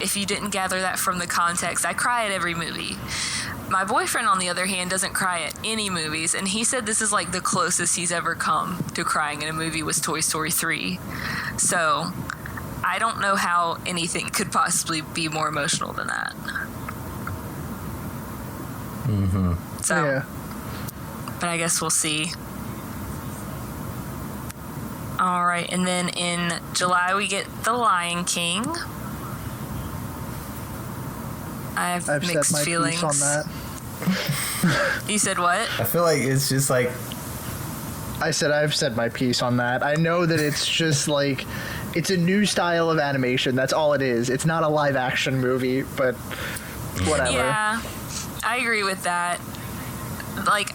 if you didn't gather that from the context, I cry at every movie. My boyfriend, on the other hand, doesn't cry at any movies, and he said this is, like, the closest he's ever come to crying in a movie was Toy Story 3. So, I don't know how anything could possibly be more emotional than that. Mm-hmm. So, yeah. But I guess we'll see. All right, and then in July we get The Lion King. I've mixed set my feelings piece on that. You said what? I feel like it's just like... I said I've said my piece on that. I know that it's just like... It's a new style of animation. That's all it is. It's not a live action movie, but whatever. Yeah, I agree with that. Like,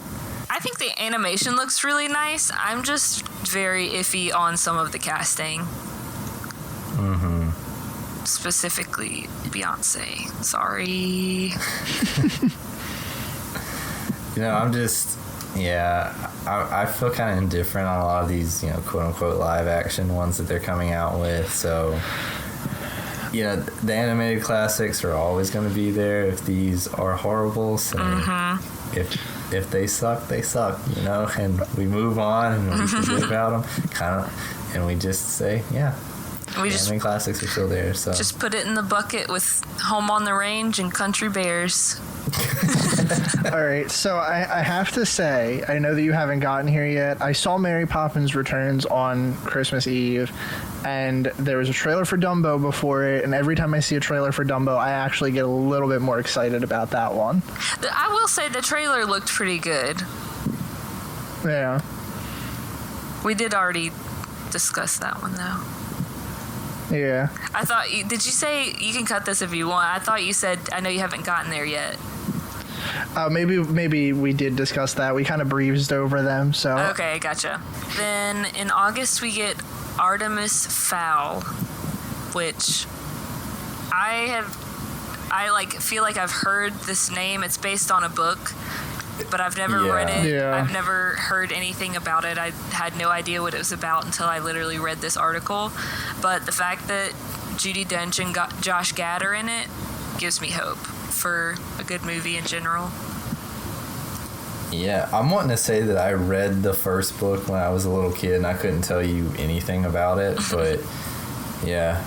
I think the animation looks really nice. I'm just very iffy on some of the casting. Mm-hmm. Specifically, Beyonce. Sorry. I'm just... Yeah, I feel kind of indifferent on a lot of these, quote-unquote live-action ones that they're coming out with. So, the animated classics are always going to be there if these are horrible. So, if they suck, they suck, and we move on and we forget about them, and we just say, yeah. Animated classics are still there. So just put it in the bucket with Home on the Range and Country Bears. All right, so I have to say, I know that you haven't gotten here yet. I saw Mary Poppins Returns on Christmas Eve, and there was a trailer for Dumbo before it, and every time I see a trailer for Dumbo, I actually get a little bit more excited about that one. I will say the trailer looked pretty good. Yeah. We did already discuss that one, though. Yeah. I thought, did you say, you can cut this if you want, I thought you said, I know you haven't gotten there yet. Maybe we did discuss that. We kind of breezed over them, so. Okay, gotcha. Then in August we get Artemis Fowl, which I feel like I've heard this name. It's based on a book, but I've never read it. Yeah. I've never heard anything about it. I had no idea what it was about until I literally read this article. But the fact that Judi Dench and Josh Gad are in it gives me hope for a good movie in general. Yeah, I'm wanting to say that I read the first book when I was a little kid, and I couldn't tell you anything about it. But yeah,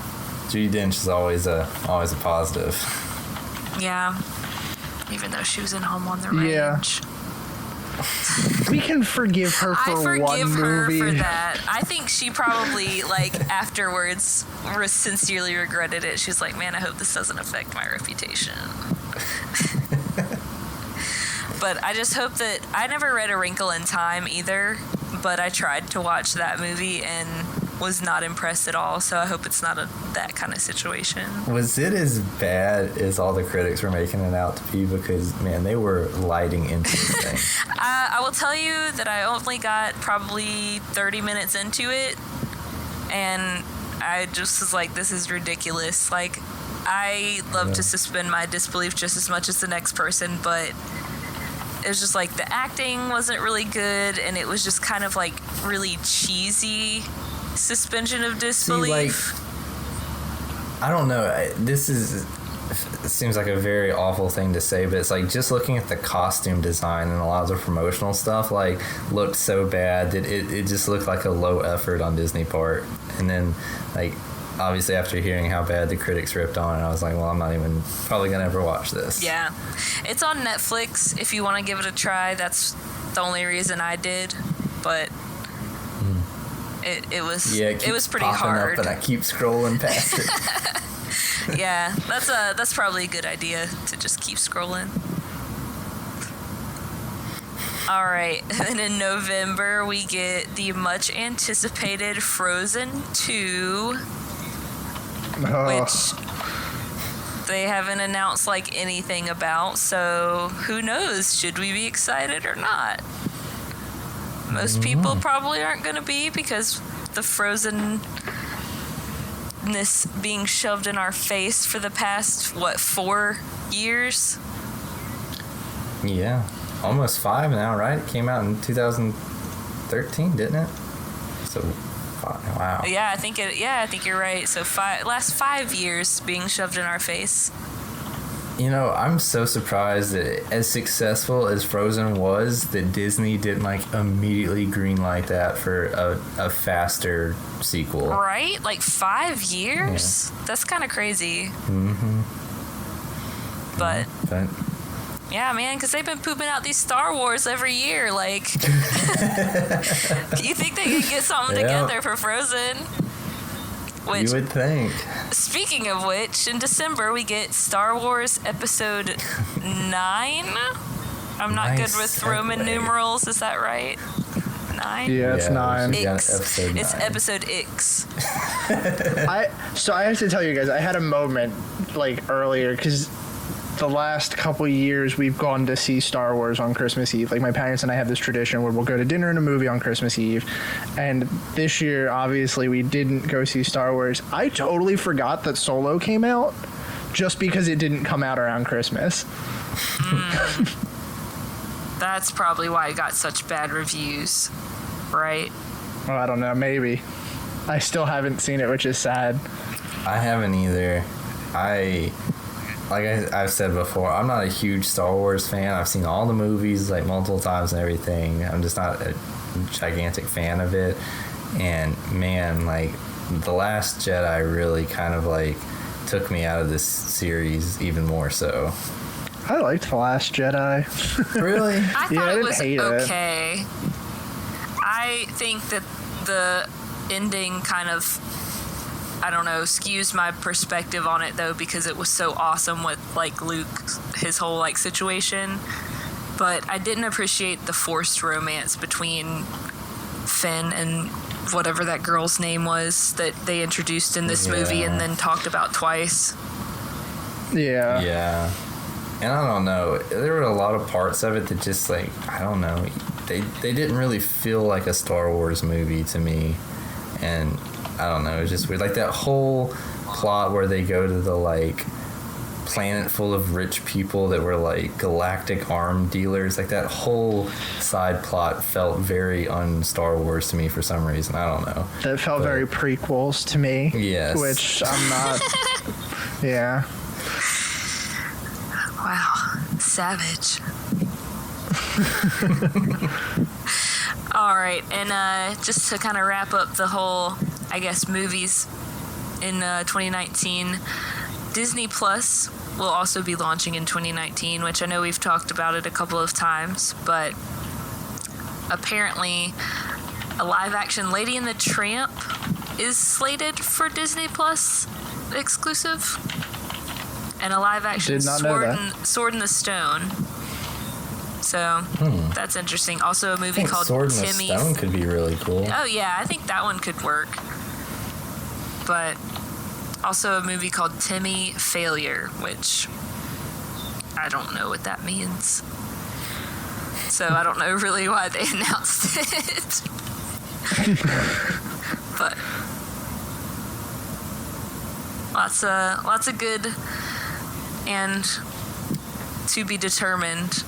Judi Dench is always a positive. Yeah, even though she was in Home on the Range. Yeah. We can forgive her for one movie. I forgive her for that. I think she probably, afterwards sincerely regretted it. She's like, man, I hope this doesn't affect my reputation. But I just hope that... I never read A Wrinkle in Time either, but I tried to watch that movie and was not impressed at all, so I hope it's not that kind of situation. Was it as bad as all the critics were making it out to be? Because, man, they were lighting into this thing. I will tell you that I only got probably 30 minutes into it, and I just was like, this is ridiculous. Like, I love to suspend my disbelief just as much as the next person, but it was just the acting wasn't really good, and it was just kind of really cheesy suspension of See, disbelief. I don't know. It seems like a very awful thing to say, but it's like just looking at the costume design and a lot of the promotional stuff, like, looked so bad that it just looked like a low effort on Disney part. And then, like, obviously after hearing how bad the critics ripped on it, I was like, well, I'm not even probably gonna ever watch this. Yeah, it's on Netflix if you want to give it a try. That's the only reason I did, but it was pretty hard. Up and I keep scrolling past it. Yeah, that's probably a good idea to just keep scrolling. All right, and in November we get the much anticipated Frozen 2, which they haven't announced like anything about, so who knows? Should we be excited or not? Most people probably aren't going to be, because the Frozenness being shoved in our face for the past, 4 years? Yeah, almost 5 now, right? It came out in 2013, didn't it? So, wow. Yeah, I think you're right. So last 5 years being shoved in our face. You know, I'm so surprised that as successful as Frozen was, that Disney didn't like immediately greenlight that for a faster sequel. Right? Like 5 years? Yeah. That's kind of crazy. Mm-hmm. But yeah, man, because they've been pooping out these Star Wars every year. Like, you think they could get something together for Frozen? Which, you would think. Speaking of which, in December we get Star Wars Episode 9. I'm not good with Roman numerals. Is that right? 9? Yeah, it's 9. It's Episode X. I have to tell you guys, I had a moment like earlier, because the last couple years we've gone to see Star Wars on Christmas Eve. Like, my parents and I have this tradition where we'll go to dinner and a movie on Christmas Eve. And this year, obviously, we didn't go see Star Wars. I totally forgot that Solo came out just because it didn't come out around Christmas. That's probably why it got such bad reviews, right? Well, I don't know, maybe. I still haven't seen it, which is sad. I haven't either. Like I've said before, I'm not a huge Star Wars fan. I've seen all the movies like multiple times and everything. I'm just not a gigantic fan of it. And man, like, The Last Jedi really kind of like took me out of this series even more so. I liked The Last Jedi. Really? I thought it was hate okay. I think that the ending kind of, I don't know, skews my perspective on it, though, because it was so awesome with, like, Luke, his whole, like, situation. But I didn't appreciate the forced romance between Finn and whatever that girl's name was that they introduced in this movie and then talked about twice. Yeah. Yeah. And I don't know, there were a lot of parts of it that just, like, I don't know, they didn't really feel like a Star Wars movie to me. And I don't know, it was just weird. Like, that whole plot where they go to the, like, planet full of rich people that were, like, galactic arm dealers, like, that whole side plot felt very un-Star Wars to me for some reason. I don't know. That felt very prequels to me. Yes. Which I'm not... Yeah. Wow. Savage. All right, and just to kind of wrap up the whole, I guess, movies in 2019, Disney Plus will also be launching in 2019, which I know we've talked about it a couple of times, but apparently a live-action Lady and the Tramp is slated for Disney Plus exclusive, and a live-action Sword in the Stone. So that's interesting. Also, a movie called Sword Timmy. in the Stone could be really cool. Oh yeah, I think that one could work. But also a movie called Timmy Failure, which I don't know what that means. So I don't know really why they announced it. But lots of good and to be determined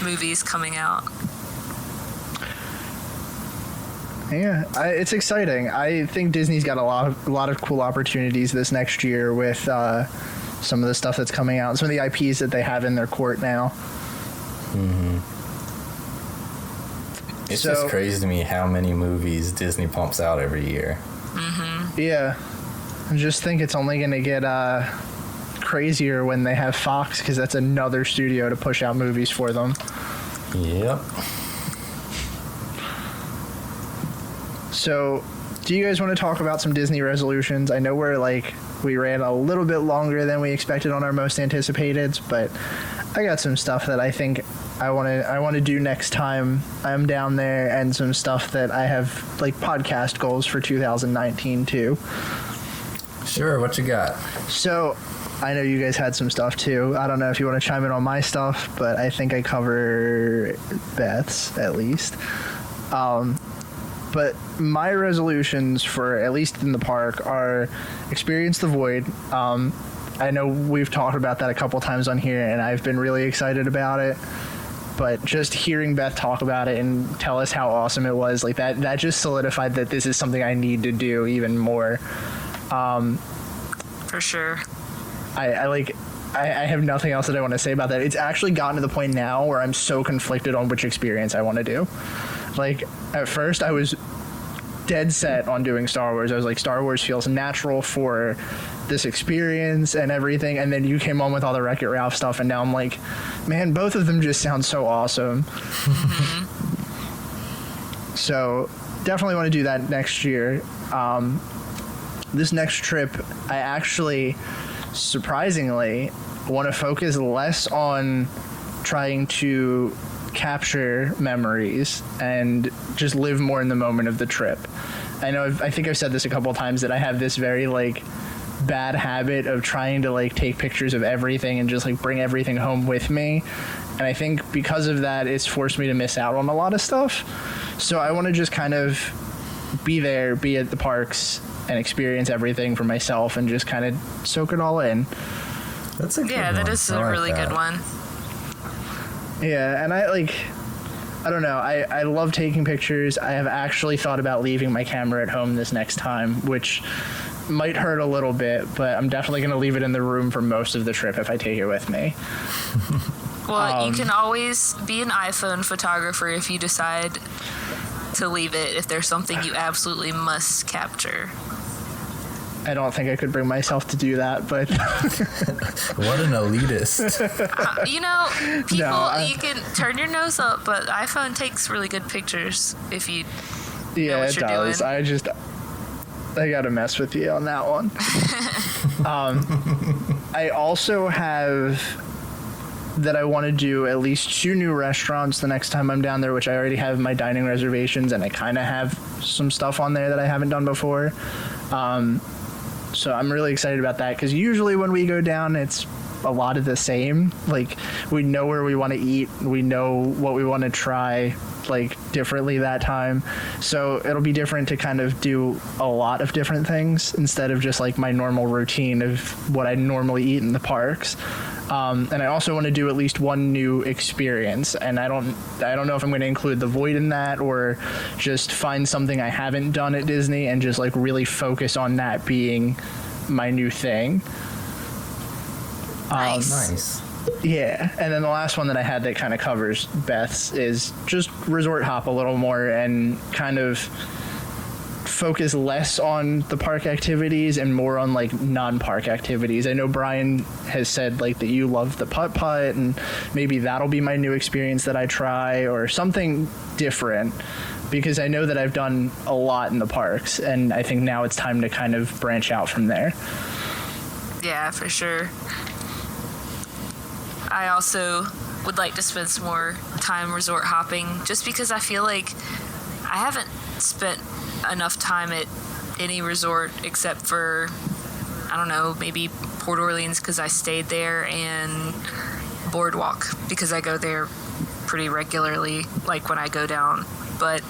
movies coming out. Yeah, it's exciting. I think Disney's got a lot of cool opportunities this next year with some of the stuff that's coming out, some of the IPs that they have in their court now. Mm-hmm. It's just crazy to me how many movies Disney pumps out every year. Mm-hmm. Yeah. I just think it's only going to get crazier when they have Fox, because that's another studio to push out movies for them. Yep. So, do you guys want to talk about some Disney resolutions? I know we ran a little bit longer than we expected on our most anticipated, but I got some stuff that I think I want to do next time I'm down there, and some stuff that I have podcast goals for 2019 too. Sure, what you got? So, I know you guys had some stuff too. I don't know if you want to chime in on my stuff, but I think I cover Beth's at least. But my resolutions for, at least in the park, are experience the void. I know we've talked about that a couple times on here, and I've been really excited about it. But just hearing Beth talk about it and tell us how awesome it was, that just solidified that this is something I need to do even more. For sure. I have nothing else that I want to say about that. It's actually gotten to the point now where I'm so conflicted on which experience I want to do. At first I was dead set on doing Star Wars. I was like, Star Wars feels natural for this experience and everything. And then you came on with all the Wreck-It Ralph stuff, and now I'm like, man, both of them just sound so awesome. So definitely want to do that next year. This next trip, I actually, surprisingly, want to focus less on trying to capture memories and just live more in the moment of the trip. I think I've said this a couple of times, that I have this very bad habit of trying to take pictures of everything and just bring everything home with me. And I think because of that, it's forced me to miss out on a lot of stuff. So I want to just kind of be there, be at the parks, and experience everything for myself, and just kind of soak it all in. That's a good one. That is a really good one. Yeah, and I don't know, I love taking pictures. I have actually thought about leaving my camera at home this next time, which might hurt a little bit, but I'm definitely going to leave it in the room for most of the trip if I take it with me. Well, you can always be an iPhone photographer if you decide to leave it, if there's something you absolutely must capture. I don't think I could bring myself to do that, but what an elitist. No, you can turn your nose up, but iPhone takes really good pictures if you know what it you're does. doing. I gotta mess with you on that one. I also have that I want to do at least 2 new restaurants the next time I'm down there, which I already have my dining reservations, and I kind of have some stuff on there that I haven't done before. So I'm really excited about that, because usually when we go down, it's a lot of the same. We know where we want to eat, we know what we want to try differently that time, so it'll be different to kind of do a lot of different things instead of just my normal routine of what I normally eat in the parks. And I also want to do at least 1 new experience, and I don't know if I'm going to include the void in that, or just find something I haven't done at Disney and just really focus on that being my new thing. Nice. Yeah, and then the last one that I had that kind of covers Beth's is just resort hop a little more and kind of focus less on the park activities and more on non-park activities. I know Brian has said that you love the putt-putt, and maybe that'll be my new experience that I try, or something different, because I know that I've done a lot in the parks, and I think now it's time to kind of branch out from there. Yeah, for sure. I also would like to spend some more time resort hopping, just because I feel like I haven't spent enough time at any resort except for, I don't know, maybe Port Orleans because I stayed there, and Boardwalk because I go there pretty regularly, when I go down. But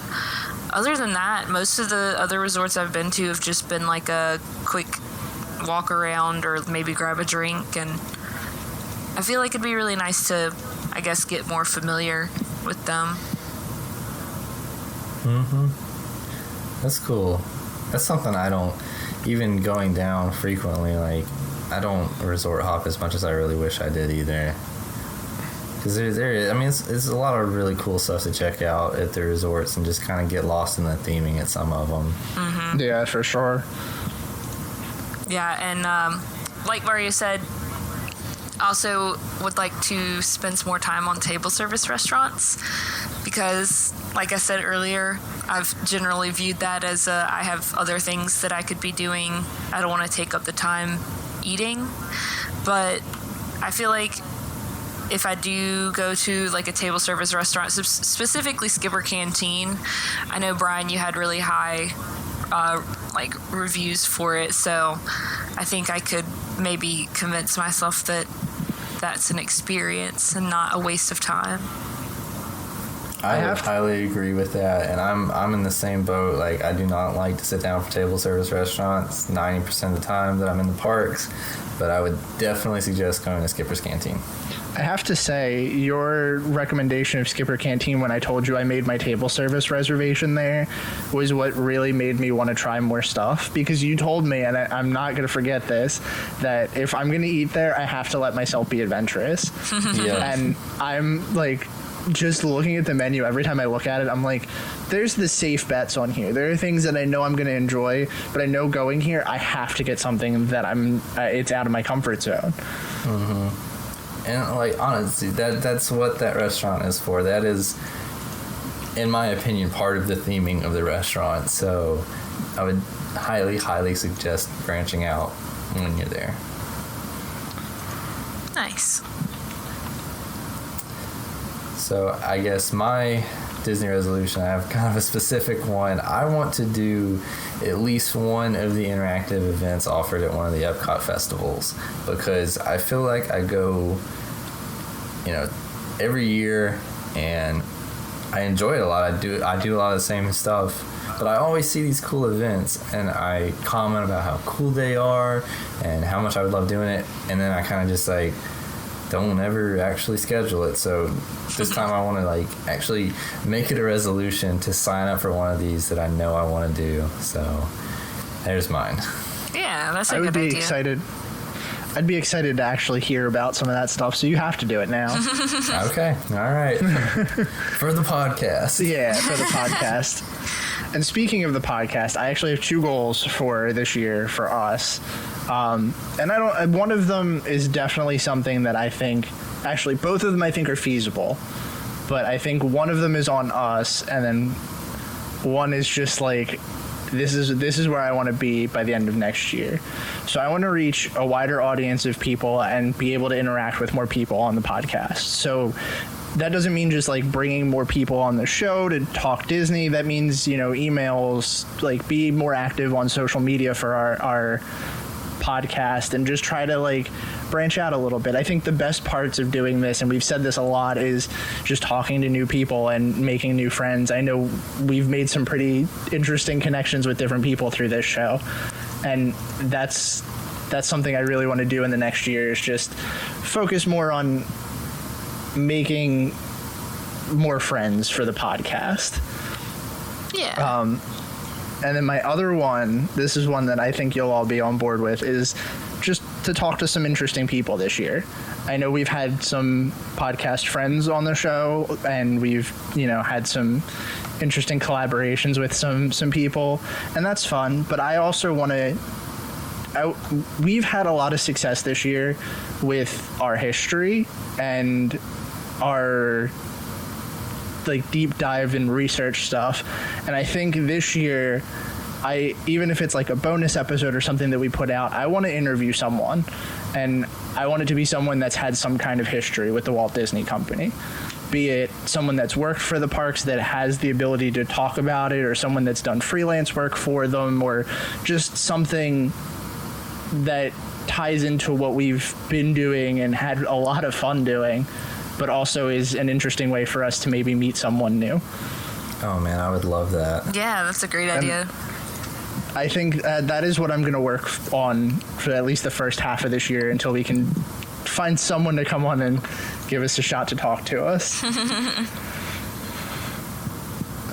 other than that, most of the other resorts I've been to have just been a quick walk around or maybe grab a drink, and I feel like it'd be really nice to, I guess, get more familiar with them. Mm-hmm. That's cool. That's something I don't, even going down frequently, like, I don't resort hop as much as I really wish I did either. Because it's a lot of really cool stuff to check out at the resorts and just kind of get lost in the theming at some of them. Mm-hmm. Yeah, for sure. Yeah, and like Mario said, also would like to spend some more time on table service restaurants because, like I said earlier, I've generally viewed that as I have other things that I could be doing. I don't want to take up the time eating, but I feel like if I do go to like a table service restaurant, specifically Skipper Canteen, I know, Brian, you had really high like reviews for it, so I think I could maybe convince myself that that's an experience and not a waste of time. I would highly agree with that, and I'm in the same boat. Like, I do not like to sit down for table service restaurants 90% of the time that I'm in the parks, but I would definitely suggest going to Skipper's Canteen. I have to say, your recommendation of Skipper Canteen when I told you I made my table service reservation there was what really made me want to try more stuff, because you told me, and I'm not going to forget this, that if I'm going to eat there, I have to let myself be adventurous. Yeah. And I'm like, just looking at the menu, every time I look at it, I'm like, there's the safe bets on here. There are things that I know I'm going to enjoy, but I know going here, I have to get something that it's out of my comfort zone. Mm-hmm. And, like, honestly, that's what that restaurant is for. That is, in my opinion, part of the theming of the restaurant. So I would highly, highly suggest branching out when you're there. Nice. So I guess my Disney resolution, I have kind of a specific one. I want to do at least one of the interactive events offered at one of the Epcot festivals, because I feel like I go, every year, and I enjoy it a lot. I do a lot of the same stuff, but I always see these cool events, and I comment about how cool they are and how much I would love doing it, and then I kind of just like don't ever actually schedule it. So this time I want to like actually make it a resolution to sign up for one of these that I know I want to do. So there's mine. Yeah, that's a I good would be idea. excited. I'd be excited to actually hear about some of that stuff, so you have to do it now. Okay, all right. For the podcast. Yeah, for the podcast. And speaking of the podcast, I actually have 2 goals for this year for us. And one of them is definitely something that I think, actually both of them I think are feasible, but I think one of them is on us, and then one is just like, this is where I want to be by the end of next year. So I want to reach a wider audience of people and be able to interact with more people on the podcast. So that doesn't mean just like bringing more people on the show to talk Disney. That means, emails, like be more active on social media for our podcast, and just try to like branch out a little bit. I think the best parts of doing this, and we've said this a lot, is just talking to new people and making new friends. I know we've made some pretty interesting connections with different people through this show, and that's something I really want to do in the next year, is just focus more on making more friends for the podcast. Yeah. And then my other one, this is one that I think you'll all be on board with, is just to talk to some interesting people this year. I know we've had some podcast friends on the show, and we've, had some interesting collaborations with some people, and that's fun. But I also want to, we've had a lot of success this year with our history and our like deep dive and research stuff, and I think this year, even if it's like a bonus episode or something that we put out, I want to interview someone, and I want it to be someone that's had some kind of history with the Walt Disney Company, be it someone that's worked for the parks that has the ability to talk about it, or someone that's done freelance work for them, or just something that ties into what we've been doing and had a lot of fun doing, but also is an interesting way for us to maybe meet someone new. Oh man, I would love that. Yeah, that's a great idea. I think that is what I'm going to work on for at least the first half of this year, until we can find someone to come on and give us a shot to talk to us.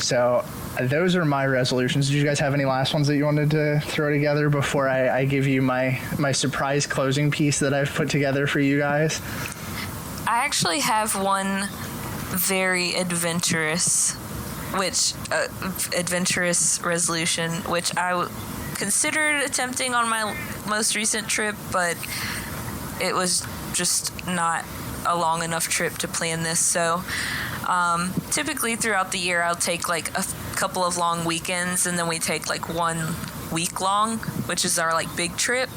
So those are my resolutions. Did you guys have any last ones that you wanted to throw together before I give you my surprise closing piece that I've put together for you guys? I actually have one very adventurous resolution, which I considered attempting on my most recent trip, but it was just not a long enough trip to plan this. So typically throughout the year, I'll take like a couple of long weekends, and then we take like 1 week long, which is our like big trip.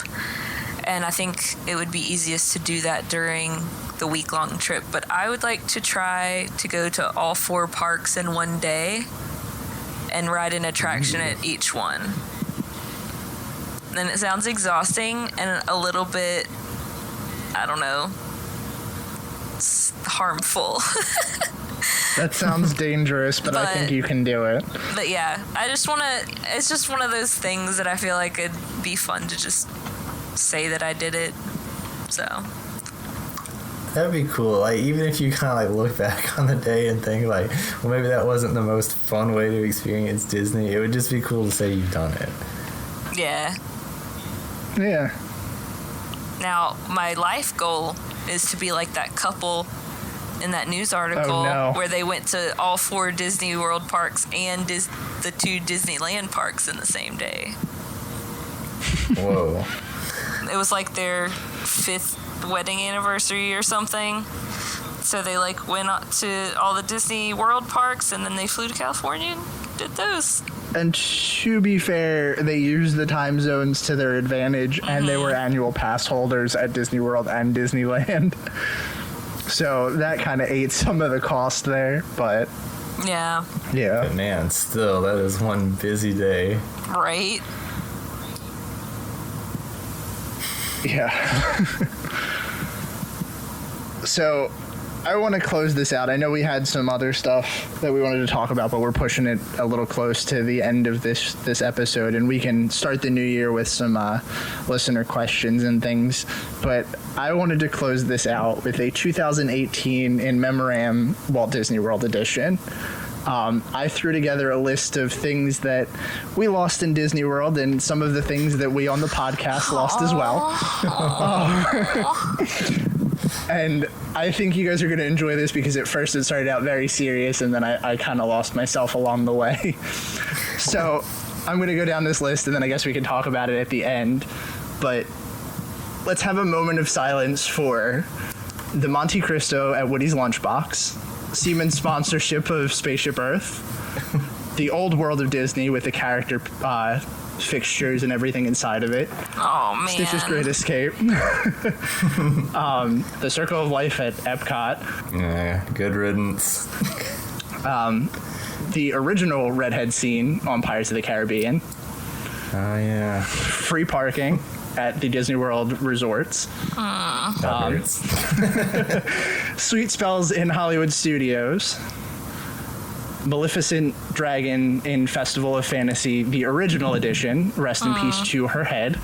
And I think it would be easiest to do that during the week-long trip. But I would like to try to go to all 4 parks in one day and ride an attraction at each one. And it sounds exhausting and a little bit, I don't know, harmful. That sounds dangerous, but I think you can do it. But yeah, it's just one of those things that I feel like it'd be fun to just say that I did it. So that'd be cool. Like, even if you kind of like look back on the day and think like, well, maybe that wasn't the most fun way to experience Disney, it would just be cool to say you've done it. Yeah. Now, my life goal is to be like that couple in that news article where they went to all 4 Disney World parks and the 2 Disneyland parks in the same day. Whoa. It was like their 5th wedding anniversary or something. So they like went to all the Disney World parks, and then they flew to California and did those. And to be fair, they used the time zones to their advantage, and they were annual pass holders at Disney World and Disneyland. So that kind of ate some of the cost there, but yeah. But man, still, that is one busy day. Right? Yeah. So I want to close this out. I know we had some other stuff that we wanted to talk about, but we're pushing it a little close to the end of this episode, and we can start the new year with some listener questions and things. But I wanted to close this out with a 2018 in memoriam Walt Disney World edition. I threw together a list of things that we lost in Disney World and some of the things that we on the podcast lost as well. And I think you guys are going to enjoy this because at first it started out very serious, and then I kind of lost myself along the way. So I'm going to go down this list, and then I guess we can talk about it at the end. But let's have a moment of silence for the Monte Cristo at Woody's Lunchbox, Siemens sponsorship of Spaceship Earth, the old world of Disney with the character fixtures and everything inside of it. Oh, man. Stitch's Great Escape. The Circle of Life at Epcot. Yeah, good riddance. The original redhead scene on Pirates of the Caribbean. Oh, yeah. Free parking at the Disney World resorts. That hurts. Sweet Spells in Hollywood Studios. Maleficent Dragon in Festival of Fantasy, the original edition. Rest in peace to her head.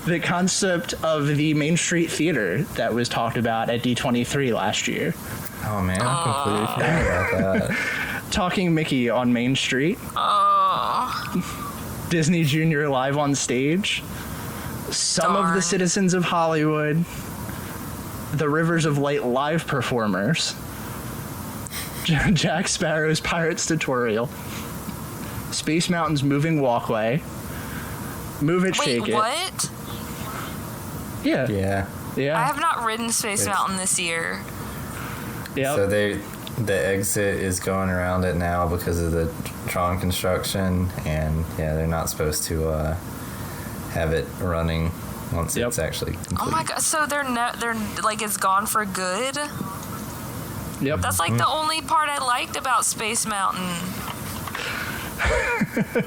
The concept of the Main Street Theater that was talked about at D23 last year. Oh, man, I completely forgot about that. Talking Mickey on Main Street. Disney Junior live on stage. Some of the Citizens of Hollywood. The Rivers of Light live performers. Jack Sparrow's Pirates tutorial. Space Mountain's Moving Walkway. Move It, Shake It. Wait, what? Yeah. I have not ridden Space Mountain this year. Yep. So the exit is going around it now because of the Tron construction, and yeah, they're not supposed to have it running once it's actually complete. Oh my god! So they're like it's gone for good. Yep. That's like the only part I liked about Space Mountain.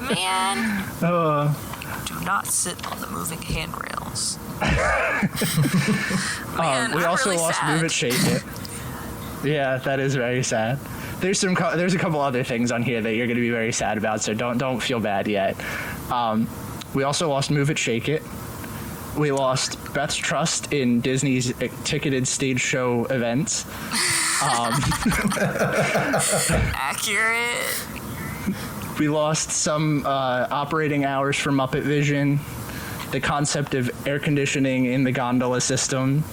Man. Do not sit on the moving handrails. Man, we I'm also really lost sad. Move It, Shake It. Yeah, that is very sad. There's a couple other things on here that you're going to be very sad about, so don't feel bad yet. We also lost Move It, Shake It. We lost Beth's trust in Disney's ticketed stage show events. Accurate. We lost some operating hours for Muppet Vision, the concept of air conditioning in the gondola system,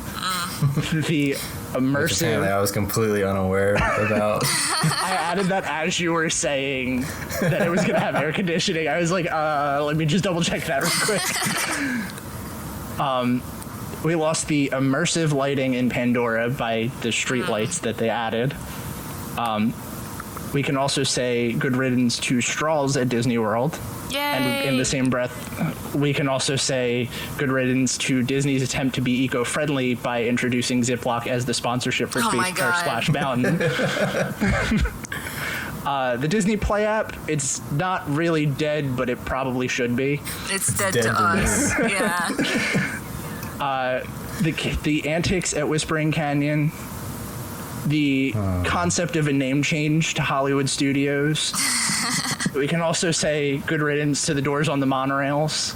the immersive. I was completely unaware about. I added that as you were saying that it was going to have air conditioning. I was like, let me just double check that real quick. We lost the immersive lighting in Pandora by the street lights that they added. We can also say good riddance to straws at Disney World. Yay! And in the same breath, we can also say good riddance to Disney's attempt to be eco-friendly by introducing Ziploc as the sponsorship for Splash Mountain. The Disney Play app, it's not really dead, but it probably should be. It's dead to us. Yeah. The antics at Whispering Canyon, the concept of a name change to Hollywood Studios. We can also say good riddance to the doors on the monorails,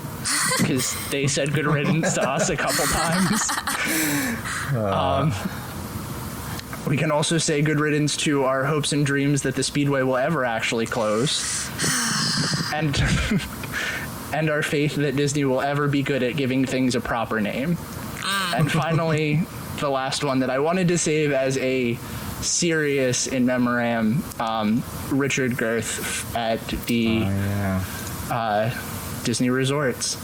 because they said good riddance to us a couple times. We can also say good riddance to our hopes and dreams that the Speedway will ever actually close. And and our faith that Disney will ever be good at giving things a proper name. And finally, the last one that I wanted to save as a serious in memoriam, Richard Girth at the Disney resorts.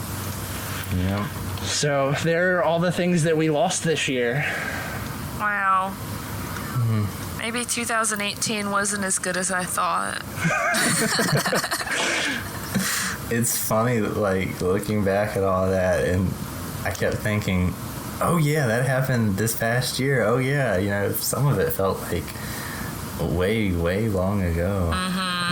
Yeah. So there are all the things that we lost this year. Wow. Maybe 2018 wasn't as good as I thought. It's funny, like, looking back at all that, and I kept thinking, oh yeah, that happened this past year. Oh yeah, you know, some of it felt like way, way long ago.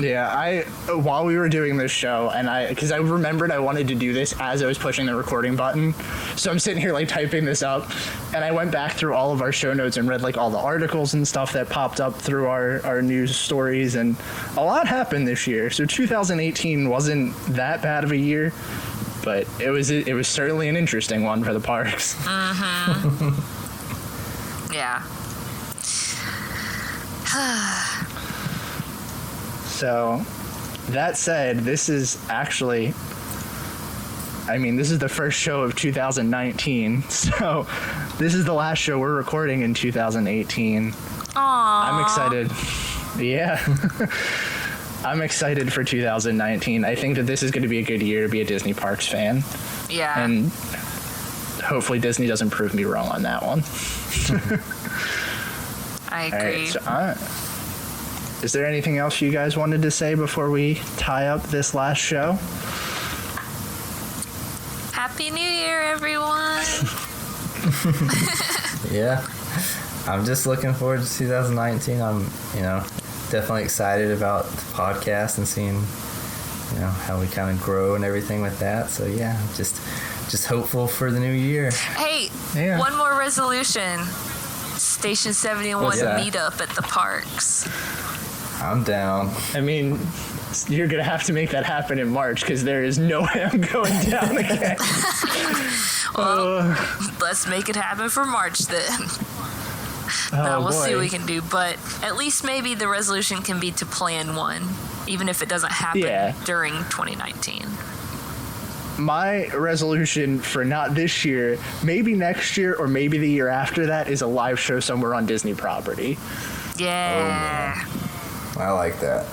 Yeah, while we were doing this show, and because I remembered I wanted to do this as I was pushing the recording button, so I'm sitting here like typing this up, and I went back through all of our show notes and read like all the articles and stuff that popped up through our news stories, and a lot happened this year. So 2018 wasn't that bad of a year, but it was certainly an interesting one for the parks. Yeah. So, that said, this is actually, this is the first show of 2019, so this is the last show we're recording in 2018. Aww. I'm excited. Yeah. I'm excited for 2019. I think that this is going to be a good year to be a Disney Parks fan. Yeah. And hopefully Disney doesn't prove me wrong on that one. I agree. All right, so, is there anything else you guys wanted to say before we tie up this last show? Happy New Year, everyone. Yeah. I'm just looking forward to 2019. I'm, definitely excited about the podcast and seeing, how we kind of grow and everything with that. So yeah, just hopeful for the new year. Hey, one more resolution. Station 71 meetup at the parks. I'm down. You're going to have to make that happen in March, because there is no way I'm going down again. Well, let's make it happen for March then. We'll see what we can do, but at least maybe the resolution can be to plan one, even if it doesn't happen during 2019. My resolution for not this year, maybe next year or maybe the year after that, is a live show somewhere on Disney property. Yeah. Oh, I like that.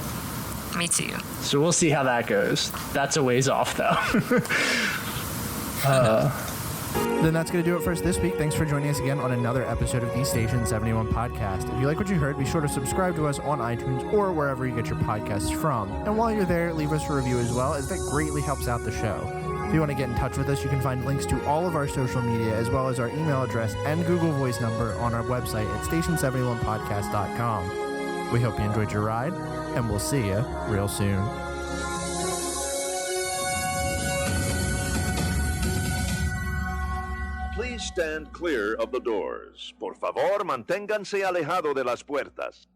Me too. So we'll see how that goes. That's a ways off, though. Then that's going to do it for us this week. Thanks for joining us again on another episode of the Station 71 podcast. If you like what you heard, be sure to subscribe to us on iTunes or wherever you get your podcasts from. And while you're there, leave us a review as well, as that greatly helps out the show. If you want to get in touch with us, you can find links to all of our social media, as well as our email address and Google Voice number on our website at station71podcast.com. We hope you enjoyed your ride, and we'll see you real soon. Please stand clear of the doors. Por favor, manténganse alejado de las puertas.